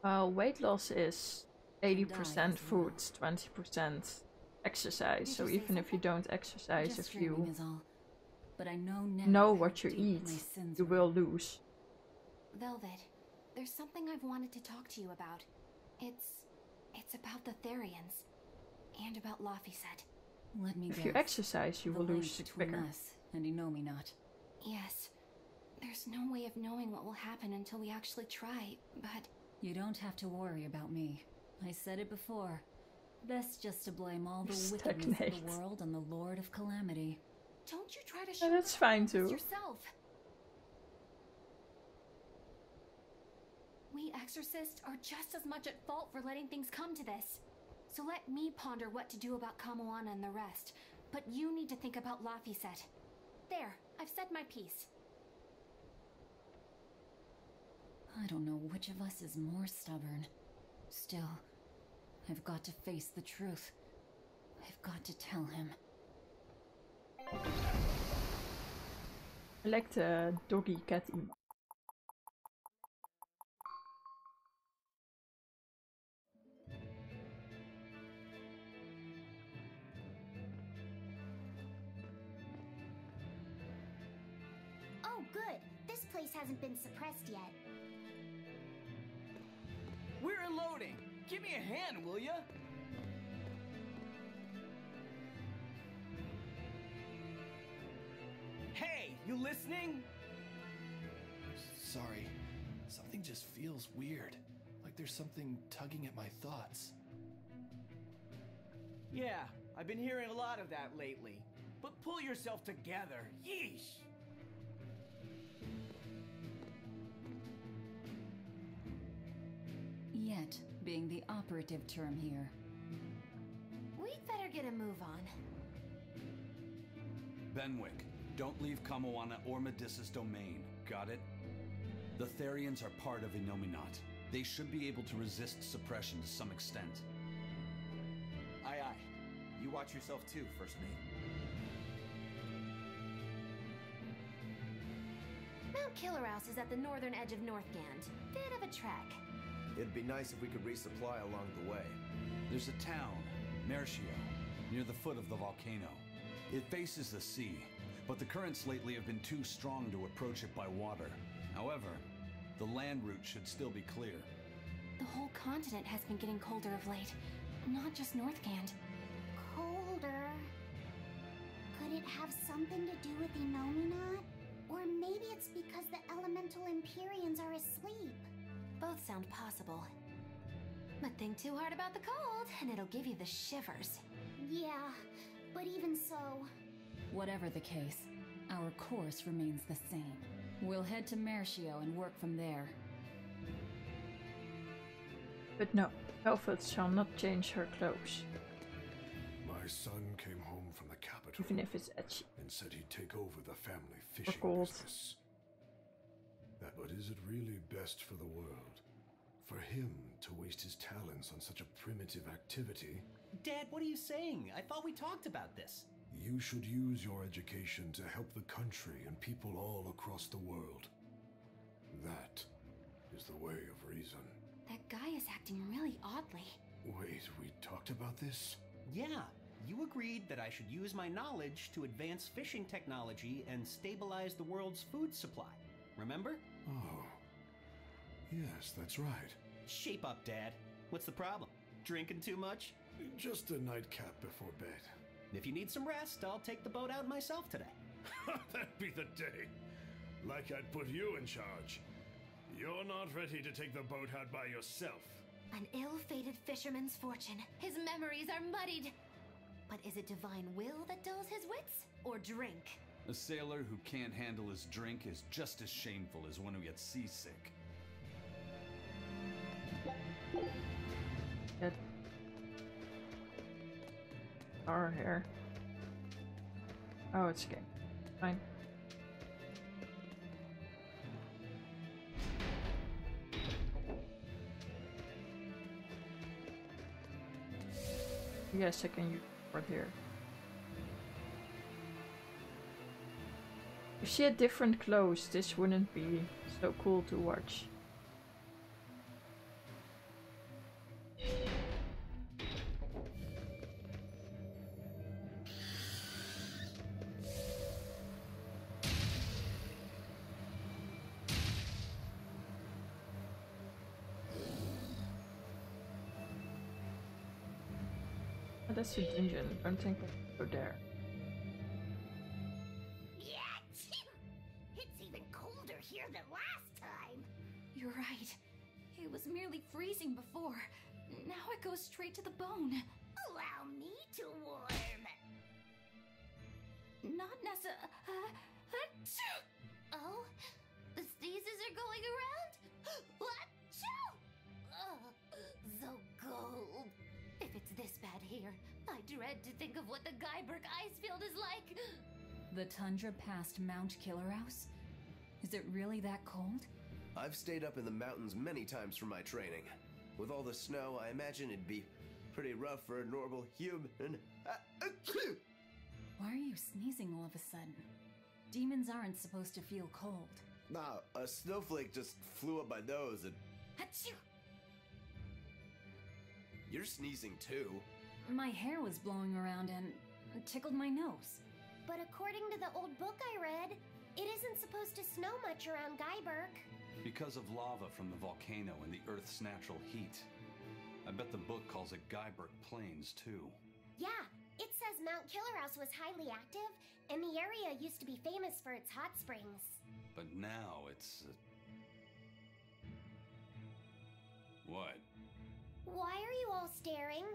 Well, weight loss is 80% food, 20% exercise. So even if you don't exercise, if you but I know what you eat, you will lose. Velvet, there's something I've wanted to talk to you about. It's about the Therians. And about Laphicet. Let me If guess. you exercise, you will lose between quicker. us and Innominat. Yes. There's no way of knowing what will happen until we actually try, but... You don't have to worry about me. I said it before. Best just to blame all the wickedness of the world on the Lord of Calamity. Don't you try to show that's fine too. yourself. We exorcists are just as much at fault for letting things come to this. So let me ponder what to do about Kamoana and the rest. But you need to think about Laphicet. There, I've said my piece. I don't know which of us is more stubborn. Still, I've got to face the truth. I've got to tell him. I like the doggy cat emote. Oh, good. This place hasn't been suppressed yet. We're unloading! Give me a hand, will ya? Hey, you listening? Sorry. Something just feels weird. Like there's something tugging at my thoughts. Yeah, I've been hearing a lot of that lately. But pull yourself together. Yeesh! Yet being the operative term here. We'd better get a move on. Benwick, don't leave Kamoana or Medissa's domain. Got it? The Therians are part of Innominat. They should be able to resist suppression to some extent. Aye, aye. You watch yourself too, First Mate. Mount Killerhouse is at the northern edge of Northgand. Bit of a trek. It'd be nice if we could resupply along the way. There's a town, Mercio, near the foot of the volcano. It faces the sea, but the currents lately have been too strong to approach it by water. However, the land route should still be clear. The whole continent has been getting colder of late. Not just Northgand. Colder. Could it have something to do with Innominat? Or maybe it's because the elemental Empyreans are asleep. Both sound possible. But think too hard about the cold, and it'll give you the shivers. Yeah, but even so... Whatever the case, our course remains the same. We'll head to Mercio and work from there. But no, Velvet shall not change her clothes. My son came home from the capital. Even if it's etchy. And said he'd take over the family fishing cold. business. But is it really best for the world? For him to waste his talents on such a primitive activity? Dad, what are you saying? I thought we talked about this. You should use your education to help the country and people all across the world. That is the way of reason. That guy is acting really oddly. Wait, we talked about this? Yeah, you agreed that I should use my knowledge to advance fishing technology and stabilize the world's food supply. Remember? Oh. Yes, that's right. Shape up, Dad. What's the problem? Drinking too much? Just a nightcap before bed. If you need some rest, I'll take the boat out myself today. That'd be the day. Like I'd put you in charge. You're not ready to take the boat out by yourself. An ill-fated fisherman's fortune. His memories are muddied. But is it divine will that dulls his wits? Or drink? A sailor who can't handle his drink is just as shameful as one who gets seasick. Get our hair. Oh, it's okay. Fine. Yes, I can use it here. If she had different clothes, this wouldn't be so cool to watch. That's a dungeon. I don't think I can go there. Yeah, it's even colder here than last time. You're right. It was merely freezing before. Now it goes straight to the bone. Allow me to warm. Not necessarily. Oh, the sneezes are going around? Achoo! Oh, so cold. If it's this bad here, I dread to think of what the Guyberg ice field is like. The tundra past Mount Killerhouse? Is it really that cold? I've stayed up in the mountains many times for my training. With all the snow, I imagine it'd be pretty rough for a normal human. Why are you sneezing all of a sudden? Demons aren't supposed to feel cold. Nah, a snowflake just flew up my nose and... Achoo! You're sneezing too. My hair was blowing around and tickled my nose. But according to the old book I read, it isn't supposed to snow much around Guyberg. Because of lava from the volcano and the Earth's natural heat. I bet the book calls it Guyberg Plains too. Yeah, it says Mount Killerhouse was highly active, and the area used to be famous for its hot springs. But now it's... What? Why are you all staring?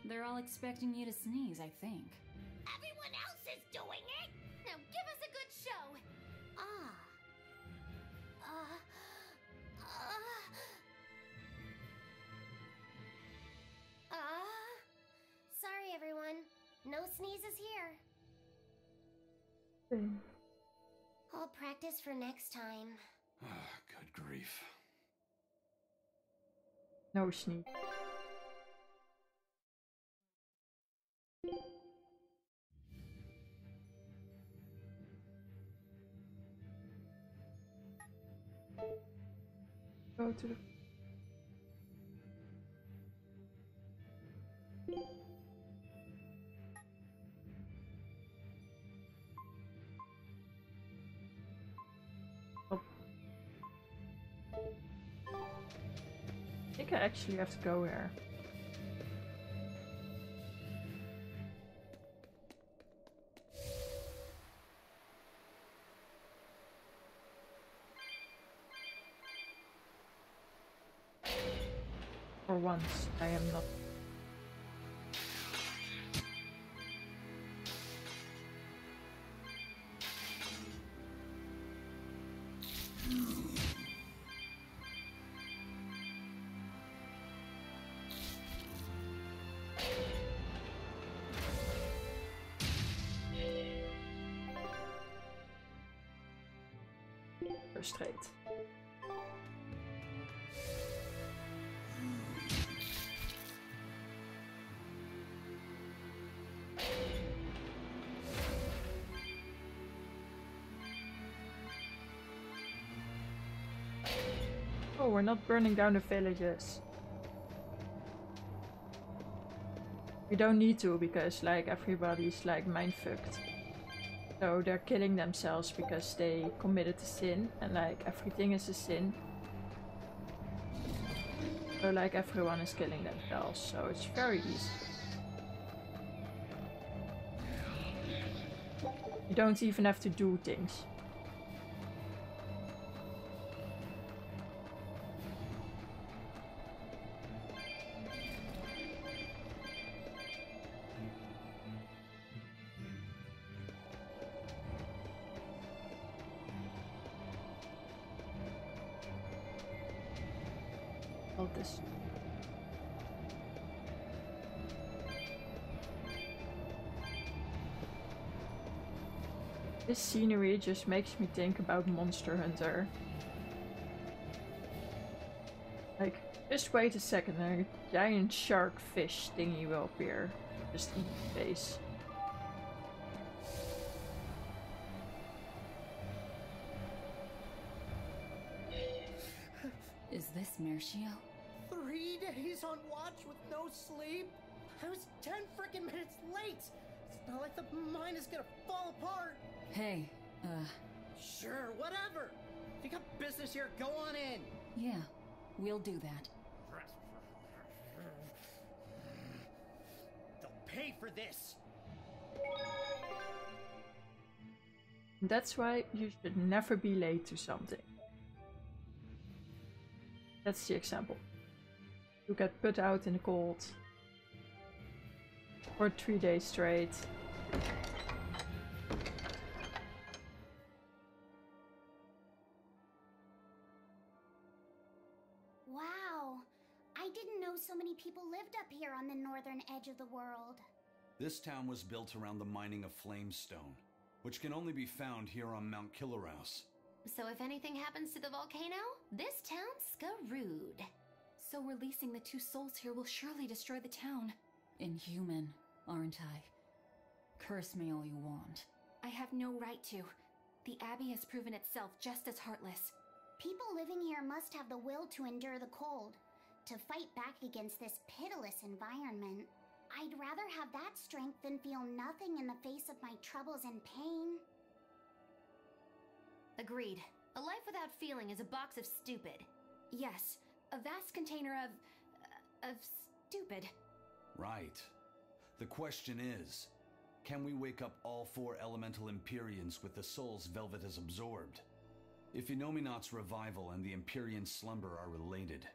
They're all expecting you to sneeze, I think. Everyone else is doing it! Now give us a good show! Sorry everyone. No sneezes here. I'll practice for next time. Good grief. No sneeze. Go to the... Oh. I think I actually have to go here. For once, I am not. Straight. Oh, we're not burning down the villages. We don't need to because like everybody's like mind-fucked. So they're killing themselves because they committed a sin and like everything is a sin. So like everyone is killing themselves, so it's very easy. You don't even have to do things. All this. This scenery just makes me think about Monster Hunter. Like, Just wait a second, a giant shark fish thingy will appear. Just eat the face. Is this Mercio? 3 days on watch with no sleep? I was 10 freaking minutes late! It's not like the mine is gonna fall apart! Hey, Sure, whatever! If you got business here, go on in! Yeah, we'll do that. They'll pay for this! That's why you should never be late to something. That's the example. You get put out in the cold for 3 days straight. Wow, I didn't know so many people lived up here on the northern edge of the world. This town was built around the mining of flamestone, which can only be found here on Mount Killerhouse. So if anything happens to the volcano, this town's screwed. So releasing the 2 souls here will surely destroy the town. Inhuman, aren't I? Curse me all you want. I have no right to. The Abbey has proven itself just as heartless. People living here must have the will to endure the cold, to fight back against this pitiless environment. I'd rather have that strength than feel nothing in the face of my troubles and pain. Agreed. A life without feeling is a box of stupid. Yes, a vast container of stupid. Right. The question is, can we wake up all 4 elemental Empyreans with the souls Velvet has absorbed? If Inominat's revival and the Empyrean slumber are related,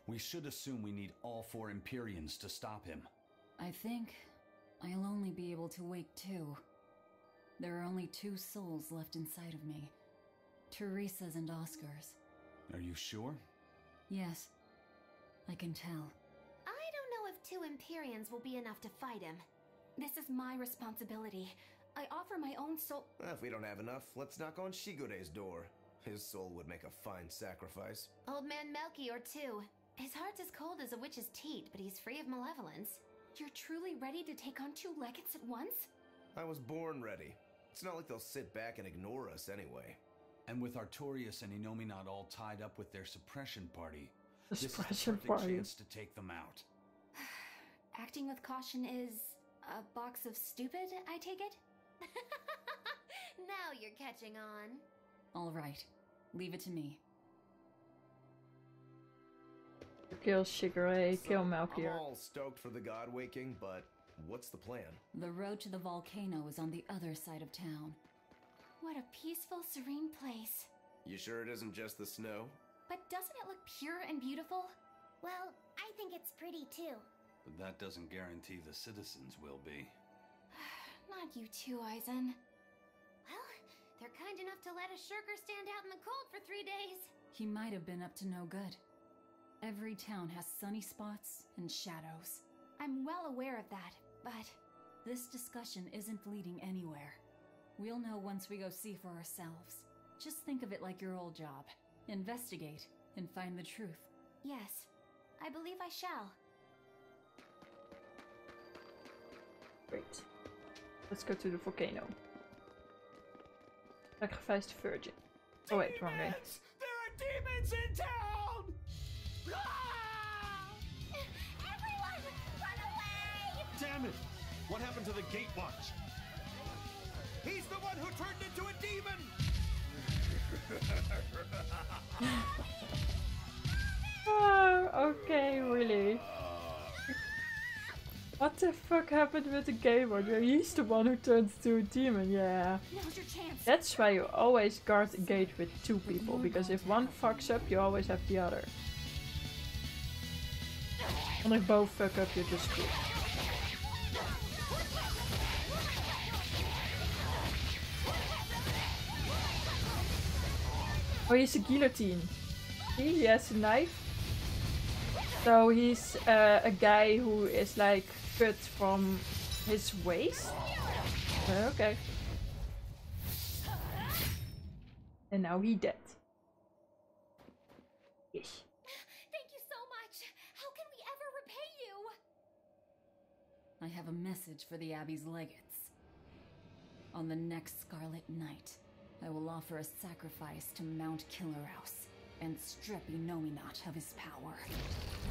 we should assume we need all 4 Empyreans to stop him. I think I'll only be able to wake 2. There are only 2 souls left inside of me. Teresa's and Oscar's. Are you sure? Yes, I can tell. I don't know if 2 Empyreans will be enough to fight him. This is my responsibility. I offer my own soul. Well, if we don't have enough, let's knock on Shigode's door. His soul would make a fine sacrifice. Old man Melchior, too. His heart's as cold as a witch's teat, but he's free of malevolence. You're truly ready to take on 2 legates at once? I was born ready. It's not like they'll sit back and ignore us anyway. And with Artorias and Inominat all tied up with their suppression party, this is the Suppression perfect party. chance to take them out. Acting with caution is a box of stupid, I take it? Now you're catching on. All right, leave it to me. Kill Shigure, kill Melchior. I'm all stoked for the god waking, but what's the plan? The road to the volcano is on the other side of town. What a peaceful, serene place. You sure it isn't just the snow? But doesn't it look pure and beautiful? Well, I think it's pretty too. But that doesn't guarantee the citizens will be. Not you too, Aizen. Well, they're kind enough to let a shirker stand out in the cold for 3 days. He might have been up to no good. Every town has sunny spots and shadows. I'm well aware of that, but... This discussion isn't leading anywhere. We'll know once we go see for ourselves. Just think of it like your old job. Investigate and find the truth. Yes, I believe I shall. Great. Let's go to the volcano. Sacrifice the Virgin. Oh wait, wrong way. There are demons in town! Everyone, run away! Damn it! What happened to the gate watch? He's the one who turned into a demon! Oh, okay, really. What the fuck happened with the gamer? He's the one who turned into a demon, yeah. Now's your chance. That's why you always guard the gate with 2 people, because if one fucks up, you always have the other. And if both fuck up, you're just screwed. Oh, he's a guillotine. See, he has a knife. So he's a guy who is like cut from his waist. Okay. And now he dead. Yes. Thank you so much. I have a message for the Abbey's legates. On the next Scarlet Night, I will offer a sacrifice to Mount Killerhouse and strip Inominat of his power.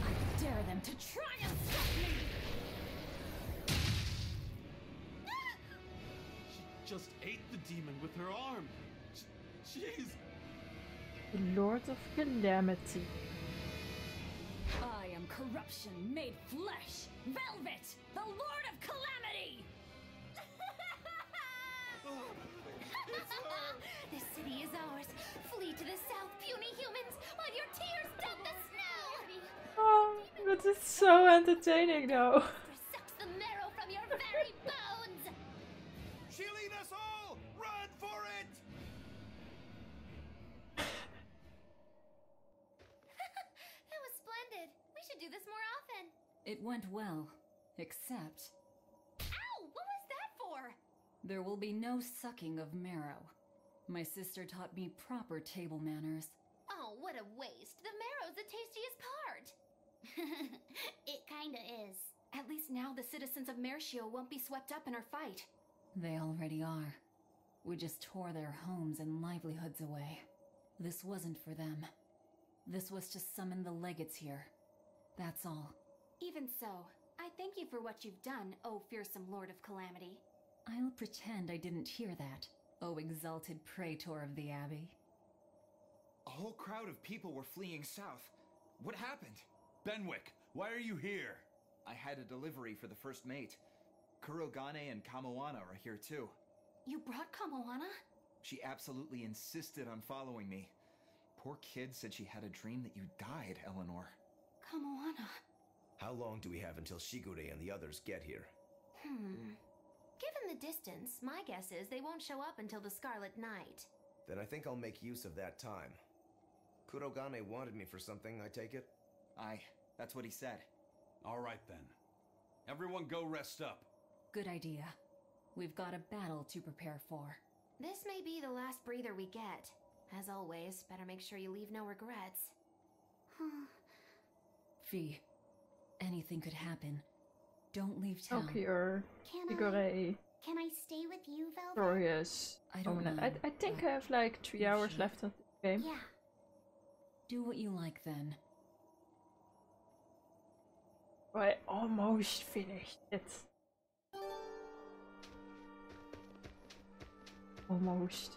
I dare them to try and stop me! She just ate the demon with her arm. She's... The Lord of Calamity. I am corruption made flesh! Velvet! The Lord of Calamity! The city is ours. Flee to the south, puny humans, while your tears dump the snow! Oh, but it's so entertaining though. Sucks the marrow from your very bones! She'll eat us all! Run for it! That was splendid. We should do this more often. It went well, except... Ow! What was that for? there will be no sucking of marrow. My sister taught me proper table manners. Oh, what a waste. The marrow's the tastiest part. It kinda is. At least now the citizens of Mershio won't be swept up in our fight. They already are. We just tore their homes and livelihoods away. This wasn't for them. This was to summon the legates here. That's all. Even so, I thank you for what you've done, O fearsome Lord of Calamity. I'll pretend I didn't hear that, O exalted praetor of the Abbey. A whole crowd of people were fleeing south. What happened? Benwick, why are you here? I had a delivery for the first mate. Kurogane and Kamoana are here too. You brought Kamoana? She absolutely insisted on following me. Poor kid said she had a dream that you died, Eleanor. Kamoana. How long do we have until Shigure and the others get here? Given the distance, my guess is they won't show up until the Scarlet Night. Then I think I'll make use of that time. Kurogane wanted me for something, I take it? Aye, that's what he said. All right then. Everyone go rest up. Good idea. We've got a battle to prepare for. This may be the last breather we get. As always, better make sure you leave no regrets. Fee, anything could happen. Don't leave town. Okior, Igore, Can I stay with you, Velvet? Glorious. I don't know. I think I have like 3 hours left of the game. Yeah. Do what you like then. I almost finished it. Almost.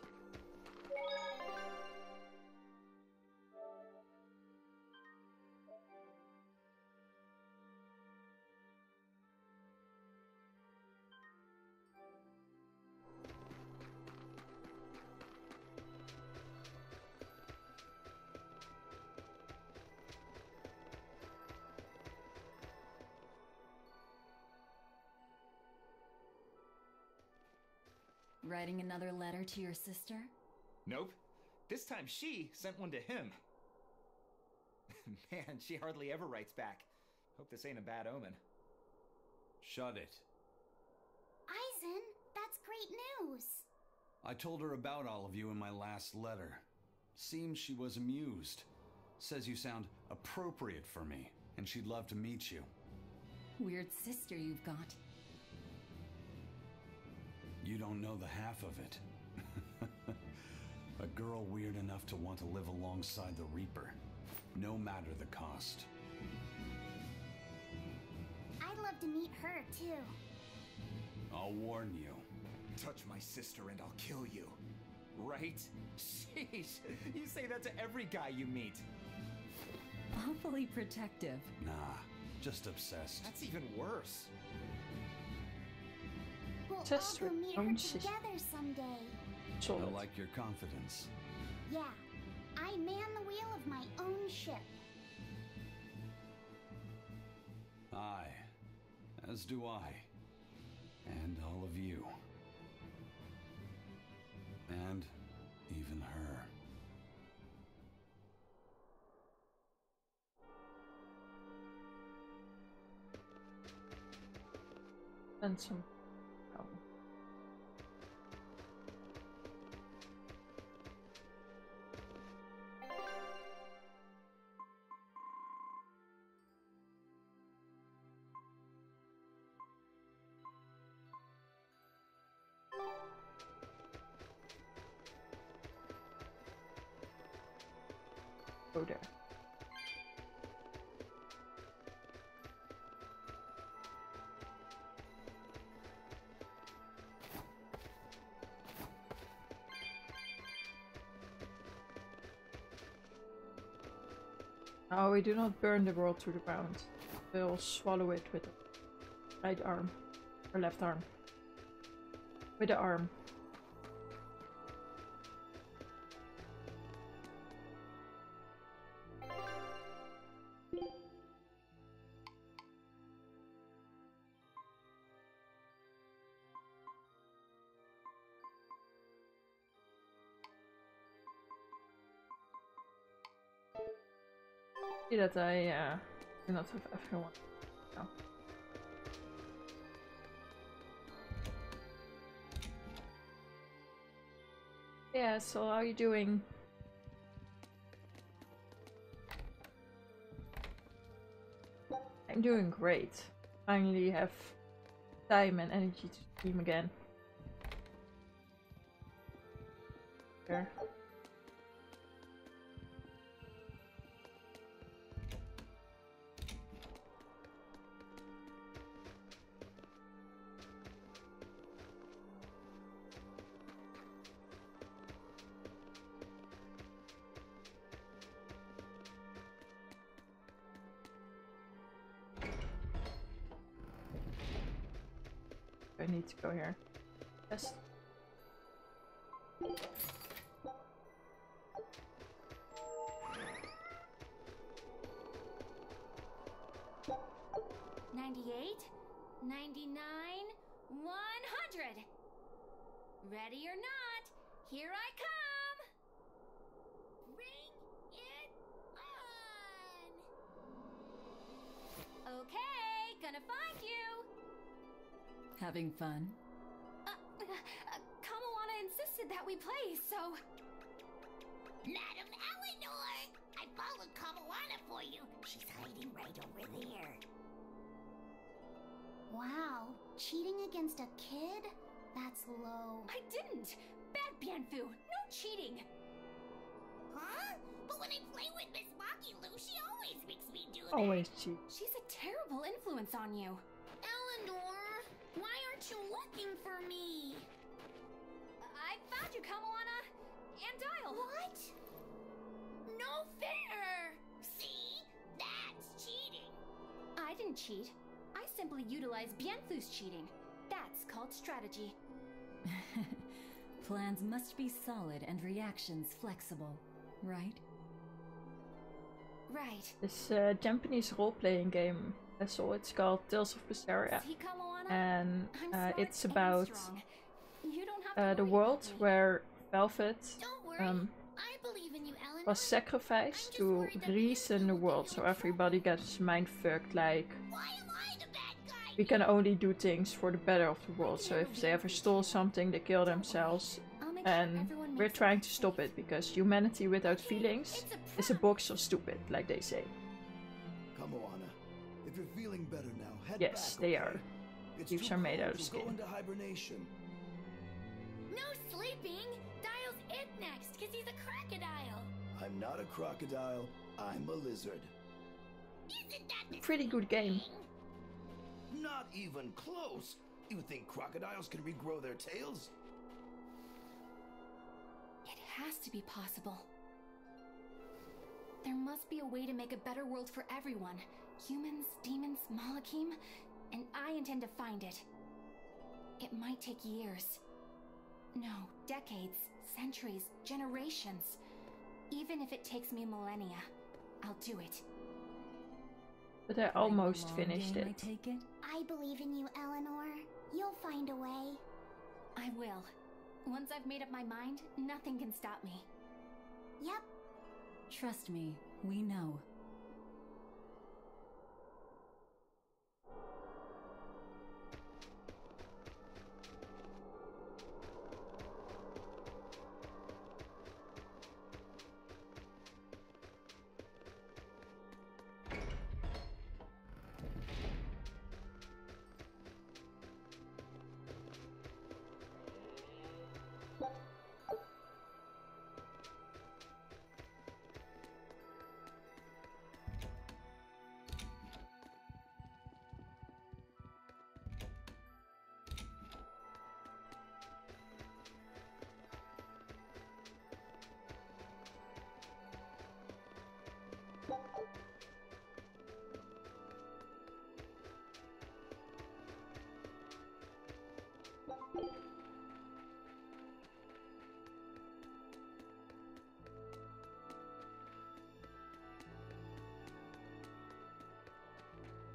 Writing another letter to your sister? Nope. This time she sent one to him. Man, she hardly ever writes back. Hope this ain't a bad omen. Shut it. Aizen, that's great news. I told her about all of you in my last letter. Seems she was amused. Says you sound appropriate for me, and she'd love to meet you. Weird sister you've got. You don't know the half of it. A girl weird enough to want to live alongside the Reaper, no matter the cost. I'd love to meet her, too. I'll warn you. Touch my sister and I'll kill you. Right? Sheesh, you say that to every guy you meet. Awfully protective. Nah, just obsessed. That's even worse. We'll Just all go with meet her own sis- together someday. I like your confidence. Yeah, I man the wheel of my own ship. Aye, as do I. And all of you. And even her. And some. Oh. go there. No, we do not burn the world to the ground. We'll swallow it with the right arm. Or left arm. With the arm. See that I do not have everyone. No. Yeah, so how are you doing? I'm doing great. Finally have time and energy to stream again. There. I need to go here. Yes. $98, $99, $100. Ready or not, here I come! Bring it on! Okay, gonna find you! Having fun? Kamoana insisted that we play, so... Madam Eleanor! I followed Kamoana for you. She's hiding right over there. Wow, cheating against a kid? That's low. I didn't! Bad Bienfu! No cheating! Huh? But when I play with Miss Makilu, she always makes me do that. Always cheat. She's a terrible influence on you. Eleanor, why aren't you looking for me? I found you, Kamoana! And Dial! What? No fair! See? That's cheating. I didn't cheat. I simply utilized Bienfu's cheating. That's called strategy. Plans must be solid and reactions flexible, right? Right. This Japanese role-playing game. So it's called Tales of Berseria. See, Kamoana? And it's about you don't have the world where Velvet I believe in you, Eleanor. was sacrificed to reason the world, so everybody gets mind fucked, like we can only do things for the better of the world. So if they ever stole something, they kill themselves. And we're trying to stop it, because humanity without feelings is a box of stupid, like they say. Kamoana, if you're feeling better now, head yes, back, they okay? are. It's Leaves too are made cold, out of we'll skin. go into hibernation. No sleeping. Dial's it next, because he's a crocodile. I'm not a crocodile, I'm a lizard. Isn't that the Pretty good game. Not even close. You think crocodiles can regrow their tails? It has to be possible. There must be a way to make a better world for everyone. Humans, demons, Malakim, and I intend to find it. It might take years. No, decades, centuries, generations. Even if it takes me millennia, I'll do it. But I almost finished it. I take it? I believe in you, Eleanor. You'll find a way. I will. Once I've made up my mind, nothing can stop me. Yep. Trust me, we know.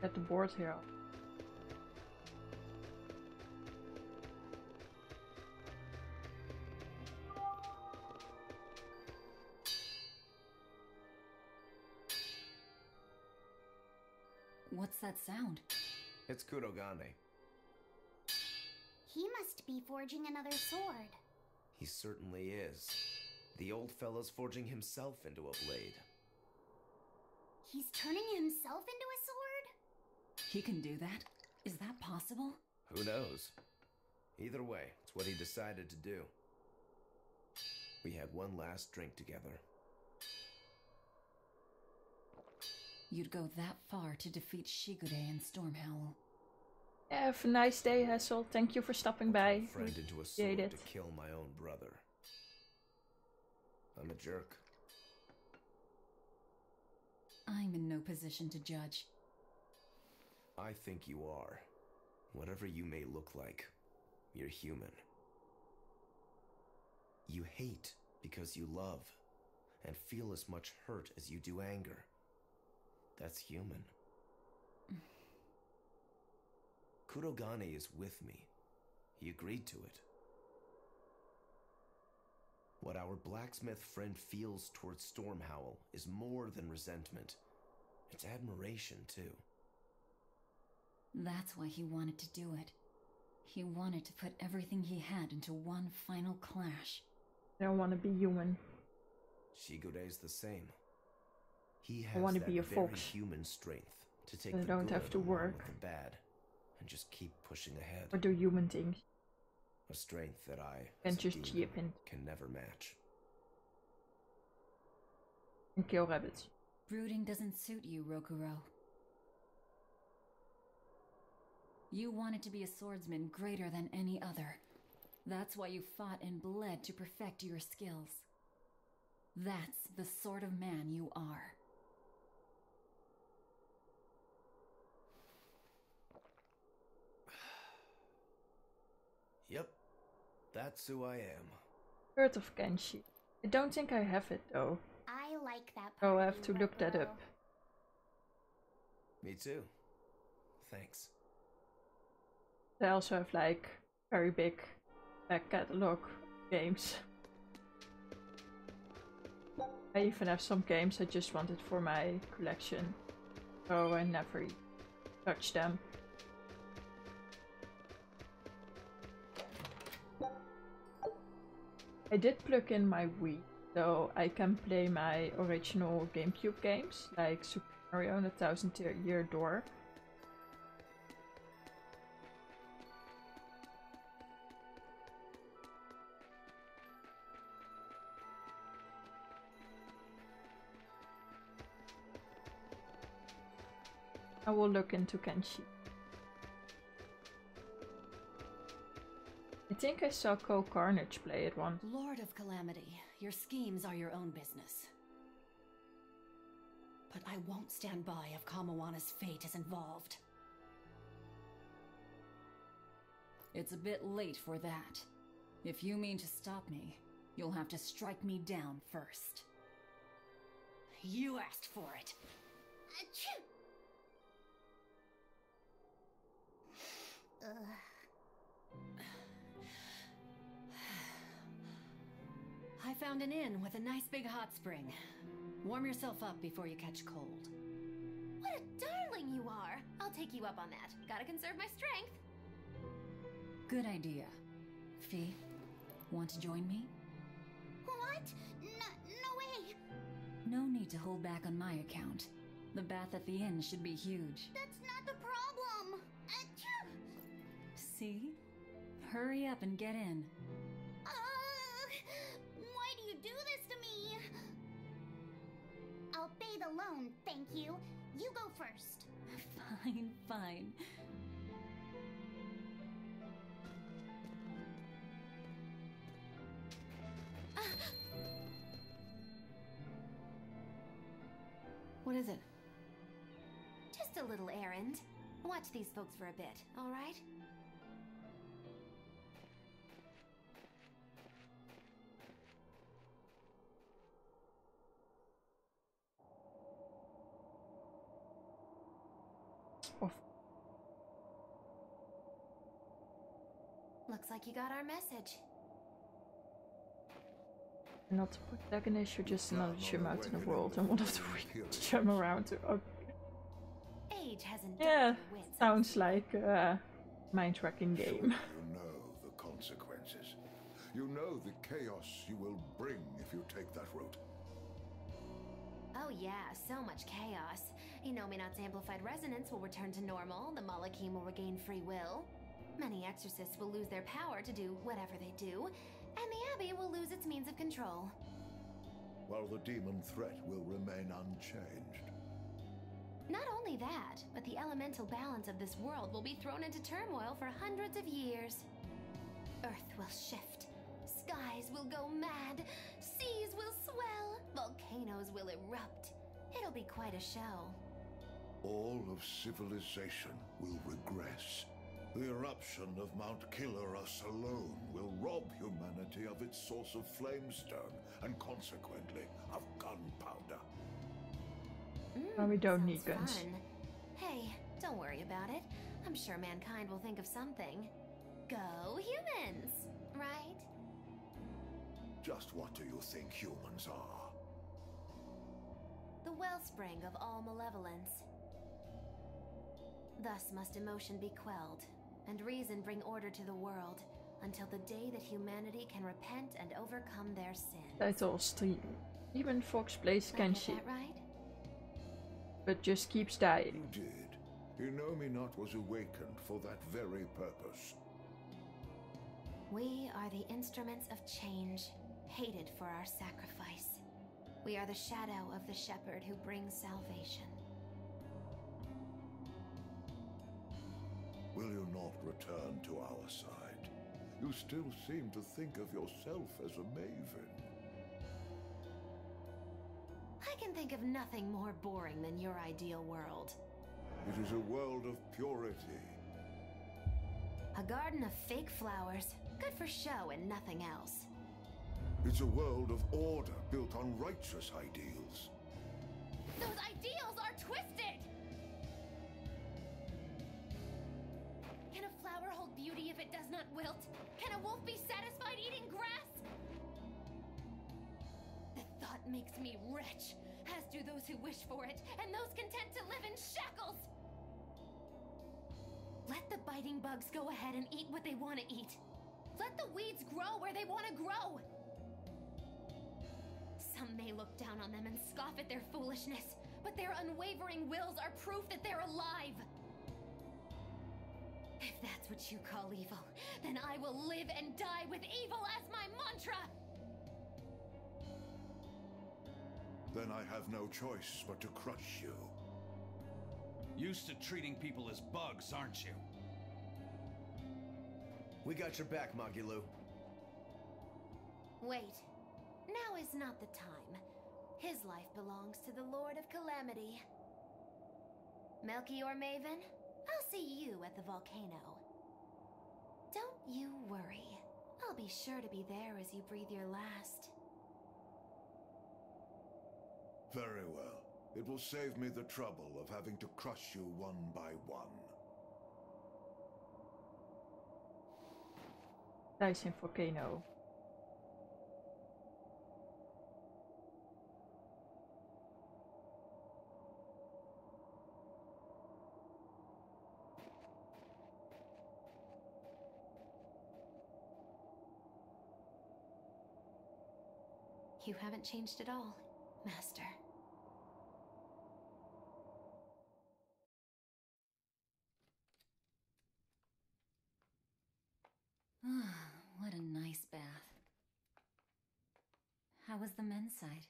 at the board here. What's that sound? It's Kurogane. He must be forging another sword. He certainly is. The old fella's forging himself into a blade. He's turning himself into a sword? He can do that? Is that possible? Who knows? Either way, it's what he decided to do. We had one last drink together. You'd go that far to defeat Shigure and Stormhowl. Have a nice day, Hassel. Thank you for stopping by. Friend into a sword to kill my own brother. I'm a jerk. I'm in no position to judge. I think you are. Whatever you may look like, you're human. You hate because you love, and feel as much hurt as you do anger. That's human. Kurogane is with me. He agreed to it. What our blacksmith friend feels towards Stormhowl is more than resentment. It's admiration, too. That's why he wanted to do it. He wanted to put everything he had into one final clash. I don't want to be human. Shigure's the same. He has I want to that be a very fox. human strength to take I the don't good have to along work. with the bad and just keep pushing ahead. Or do human things. A strength that I, And as a just demon, cheap and can never match. kill rabbits. Brooding doesn't suit you, Rokuro. You wanted to be a swordsman greater than any other. That's why you fought and bled to perfect your skills. That's the sort of man you are. Yep, that's who I am. Heard of Kenshi. I don't think I have it though. I like that part. Oh, I have to look that up. Me too. Thanks. They also have like very big back catalog games. I even have some games I just wanted for my collection, so I never touched them. I did plug in my Wii, so I can play my original GameCube games, like Super Mario and the Thousand Year Door. I will look into Kenshi. I think I saw Cole Carnage play it once. Lord of Calamity, your schemes are your own business. But I won't stand by if Kamawana's fate is involved. It's a bit late for that. If you mean to stop me, you'll have to strike me down first. You asked for it. Achoo! I found an inn with a nice big hot spring. Warm yourself up before you catch cold. What a darling you are! I'll take you up on that. Gotta conserve my strength. Good idea. Fee, want to join me? What? No way! No need to hold back on my account. The bath at the inn should be huge. That's not the problem! Achoo! See? Hurry up and get in. Why do you do this to me? I'll bathe alone, thank you. You go first. Fine, fine. What is it? Just a little errand. Watch these folks for a bit, all right? of. Looks like you got our message. You're not the protagonist, you're just another chum out in the world and one of the weak chum around to. Okay. Age hasn't Yeah, dulled your wits. sounds like a mind-wrecking game. You know the consequences. You know the chaos you will bring if you take that route. Oh yeah, so much chaos. Inominat's amplified resonance will return to normal, the Malachim will regain free will. Many exorcists will lose their power to do whatever they do, and the Abbey will lose its means of control. While the demon threat will remain unchanged. Not only that, but the elemental balance of this world will be thrown into turmoil for hundreds of years. Earth will shift, skies will go mad, seas will swell, volcanoes will erupt. It'll be quite a show. All of civilization will regress. The eruption of Mount Killerus alone will rob humanity of its source of flamestone and consequently of gunpowder. Well, we don't need guns. Fun. Hey, don't worry about it. I'm sure mankind will think of something. Go humans, right? Just what do you think humans are? The wellspring of all malevolence. Thus must emotion be quelled, and reason bring order to the world, until the day that humanity can repent and overcome their sins. Title stream. Even Fox plays Kenshi. That right? But just keeps dying. You did. Inominat was awakened for that very purpose. We are the instruments of change, hated for our sacrifice. We are the shadow of the shepherd who brings salvation. Will you not return to our side? You still seem to think of yourself as a maven. I can think of nothing more boring than your ideal world. It is a world of purity. A garden of fake flowers, good for show and nothing else. It's a world of order built on righteous ideals. Those ideals are twisted! Can a flower hold beauty if it does not wilt? Can a wolf be satisfied eating grass? The thought makes me rich, as do those who wish for it, and those content to live in shackles! Let the biting bugs go ahead and eat what they want to eat. Let the weeds grow where they want to grow. Some may look down on them and scoff at their foolishness, but their unwavering wills are proof that they're alive. If that's what you call evil, then I will live and die with evil as my mantra! Then I have no choice but to crush you. Used to treating people as bugs, aren't you? We got your back, Magilou. Wait. Now is not the time. His life belongs to the Lord of Calamity. Melchior Maven, I'll see you at the volcano. Don't you worry. I'll be sure to be there as you breathe your last. Very well. It will save me the trouble of having to crush you one by one. Dice in volcano. You haven't changed at all, Master. What a nice bath. How was the men's side?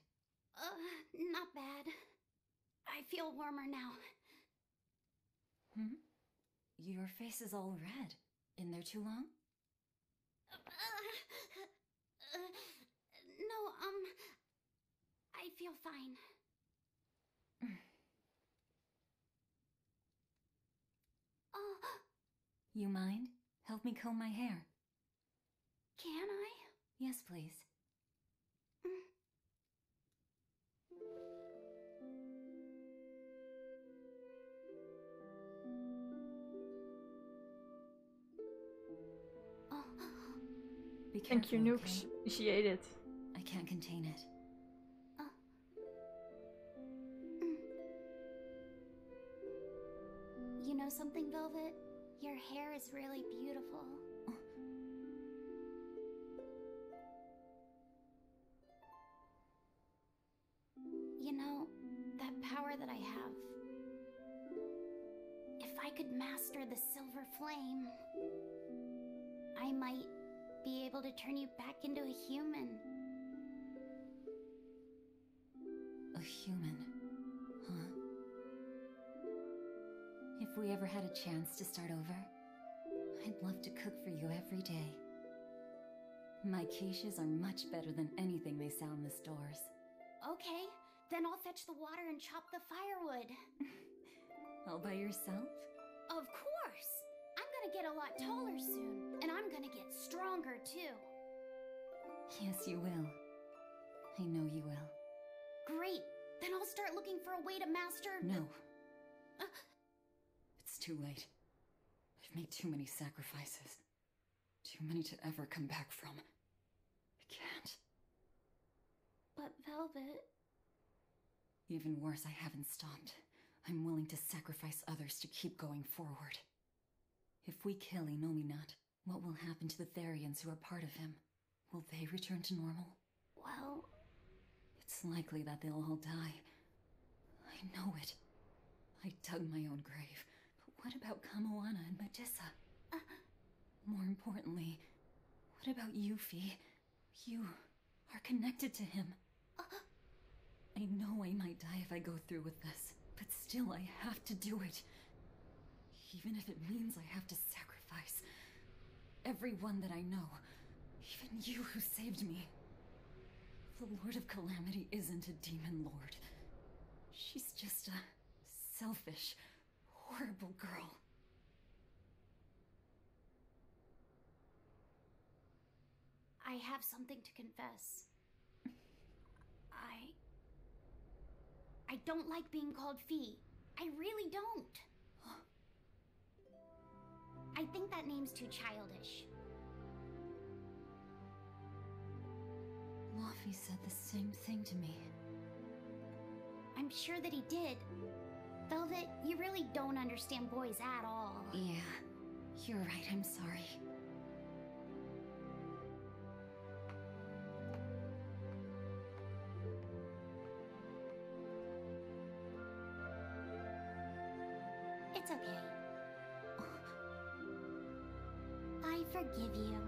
Not bad. I feel warmer now. Your face is all red. In there too long? No, I feel fine. You mind? Help me comb my hair. Can I? Yes, please. Be careful, Thank you, Nooks. okay? Appreciate it. I can't contain it. You know something, Velvet? Your hair is really beautiful. You know, that power that I have. If I could master the silver flame, I might be able to turn you back into a human. A human, huh? If we ever had a chance to start over, I'd love to cook for you every day. My quiches are much better than anything they sell in the stores. Okay, then I'll fetch the water and chop the firewood. All by yourself? Of course! I'm gonna get a lot taller soon, and I'm gonna get stronger too. Yes, you will. I know you will. Great! Then I'll start looking for a way to master... No. It's too late. I've made too many sacrifices. Too many to ever come back from. I can't. But Velvet... Even worse, I haven't stopped. I'm willing to sacrifice others to keep going forward. If we kill Innominat, what will happen to the Therians who are part of him? Will they return to normal? Well... It's likely that they'll all die. I know it. I dug my own grave. But what about Kamoana and Medissa? More importantly, what about Yuffie? You are connected to him. I know I might die if I go through with this, but still I have to do it. Even if it means I have to sacrifice everyone that I know. Even you who saved me. The Lord of Calamity isn't a demon lord. She's just a selfish, horrible girl. I have something to confess. I don't like being called Fee. I really don't. I think that name's too childish. Laufey said the same thing to me. I'm sure that he did. Velvet, you really don't understand boys at all. Yeah, you're right, I'm sorry. It's okay. I forgive you.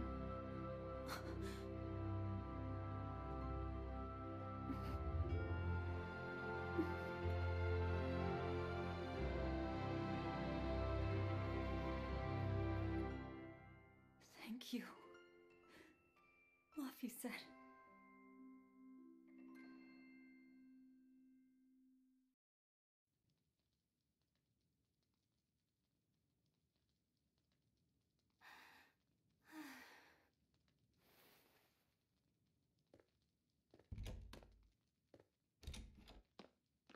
Thank you. Laufey said.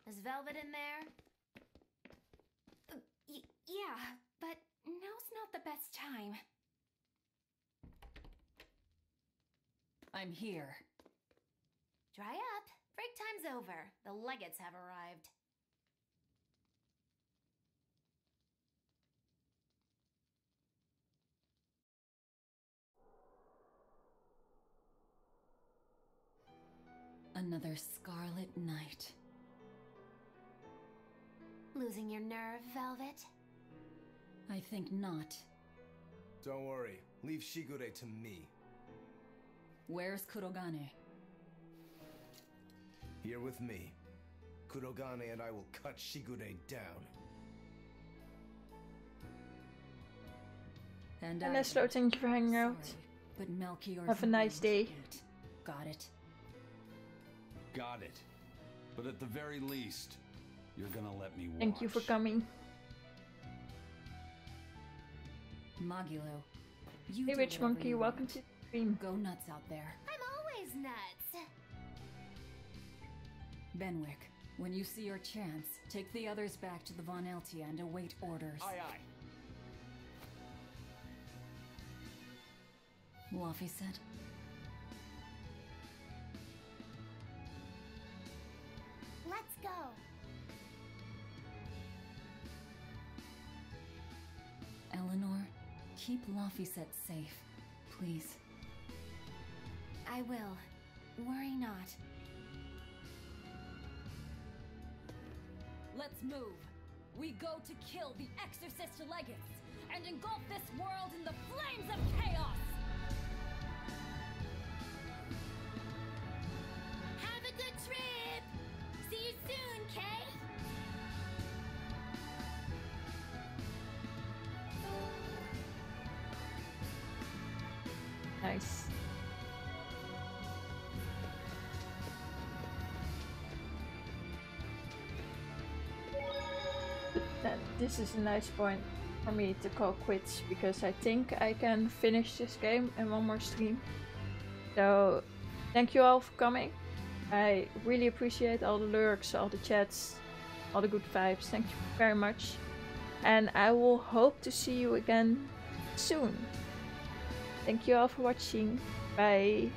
Is Velvet in there? Yeah, but now's not the best time. I'm here. Dry up. Break time's over. The legates have arrived. Another scarlet night. Losing your nerve, Velvet? I think not. Don't worry. Leave Shigure to me. Where's Kurogane? Here with me. Kurogane and I will cut Shigure down. And Neslo, thank you for hanging out. But Melchior. Have a nice day. Got it. Got it. But at the very least, you're gonna let me watch. Thank you for coming. Magilo, you hey, Rich Monkey, welcome to the stream. Go nuts out there. I'm always nuts. Benwick, when you see your chance, take the others back to the Von Eltia and await orders. Aye, aye. Laffy said. Let's go. Eleanor, keep Laffyset safe, please. I will. Worry not. Let's move. We go to kill the Exorcist Legates and engulf this world in the flames of chaos! Have a good trip! See you soon, Kay! Nice. This is a nice point for me to call quits, because I think I can finish this game in one more stream. So thank you all for coming. I really appreciate all the lurks, all the chats, all the good vibes. Thank you very much. And I will hope to see you again soon. Thank you all for watching. Bye.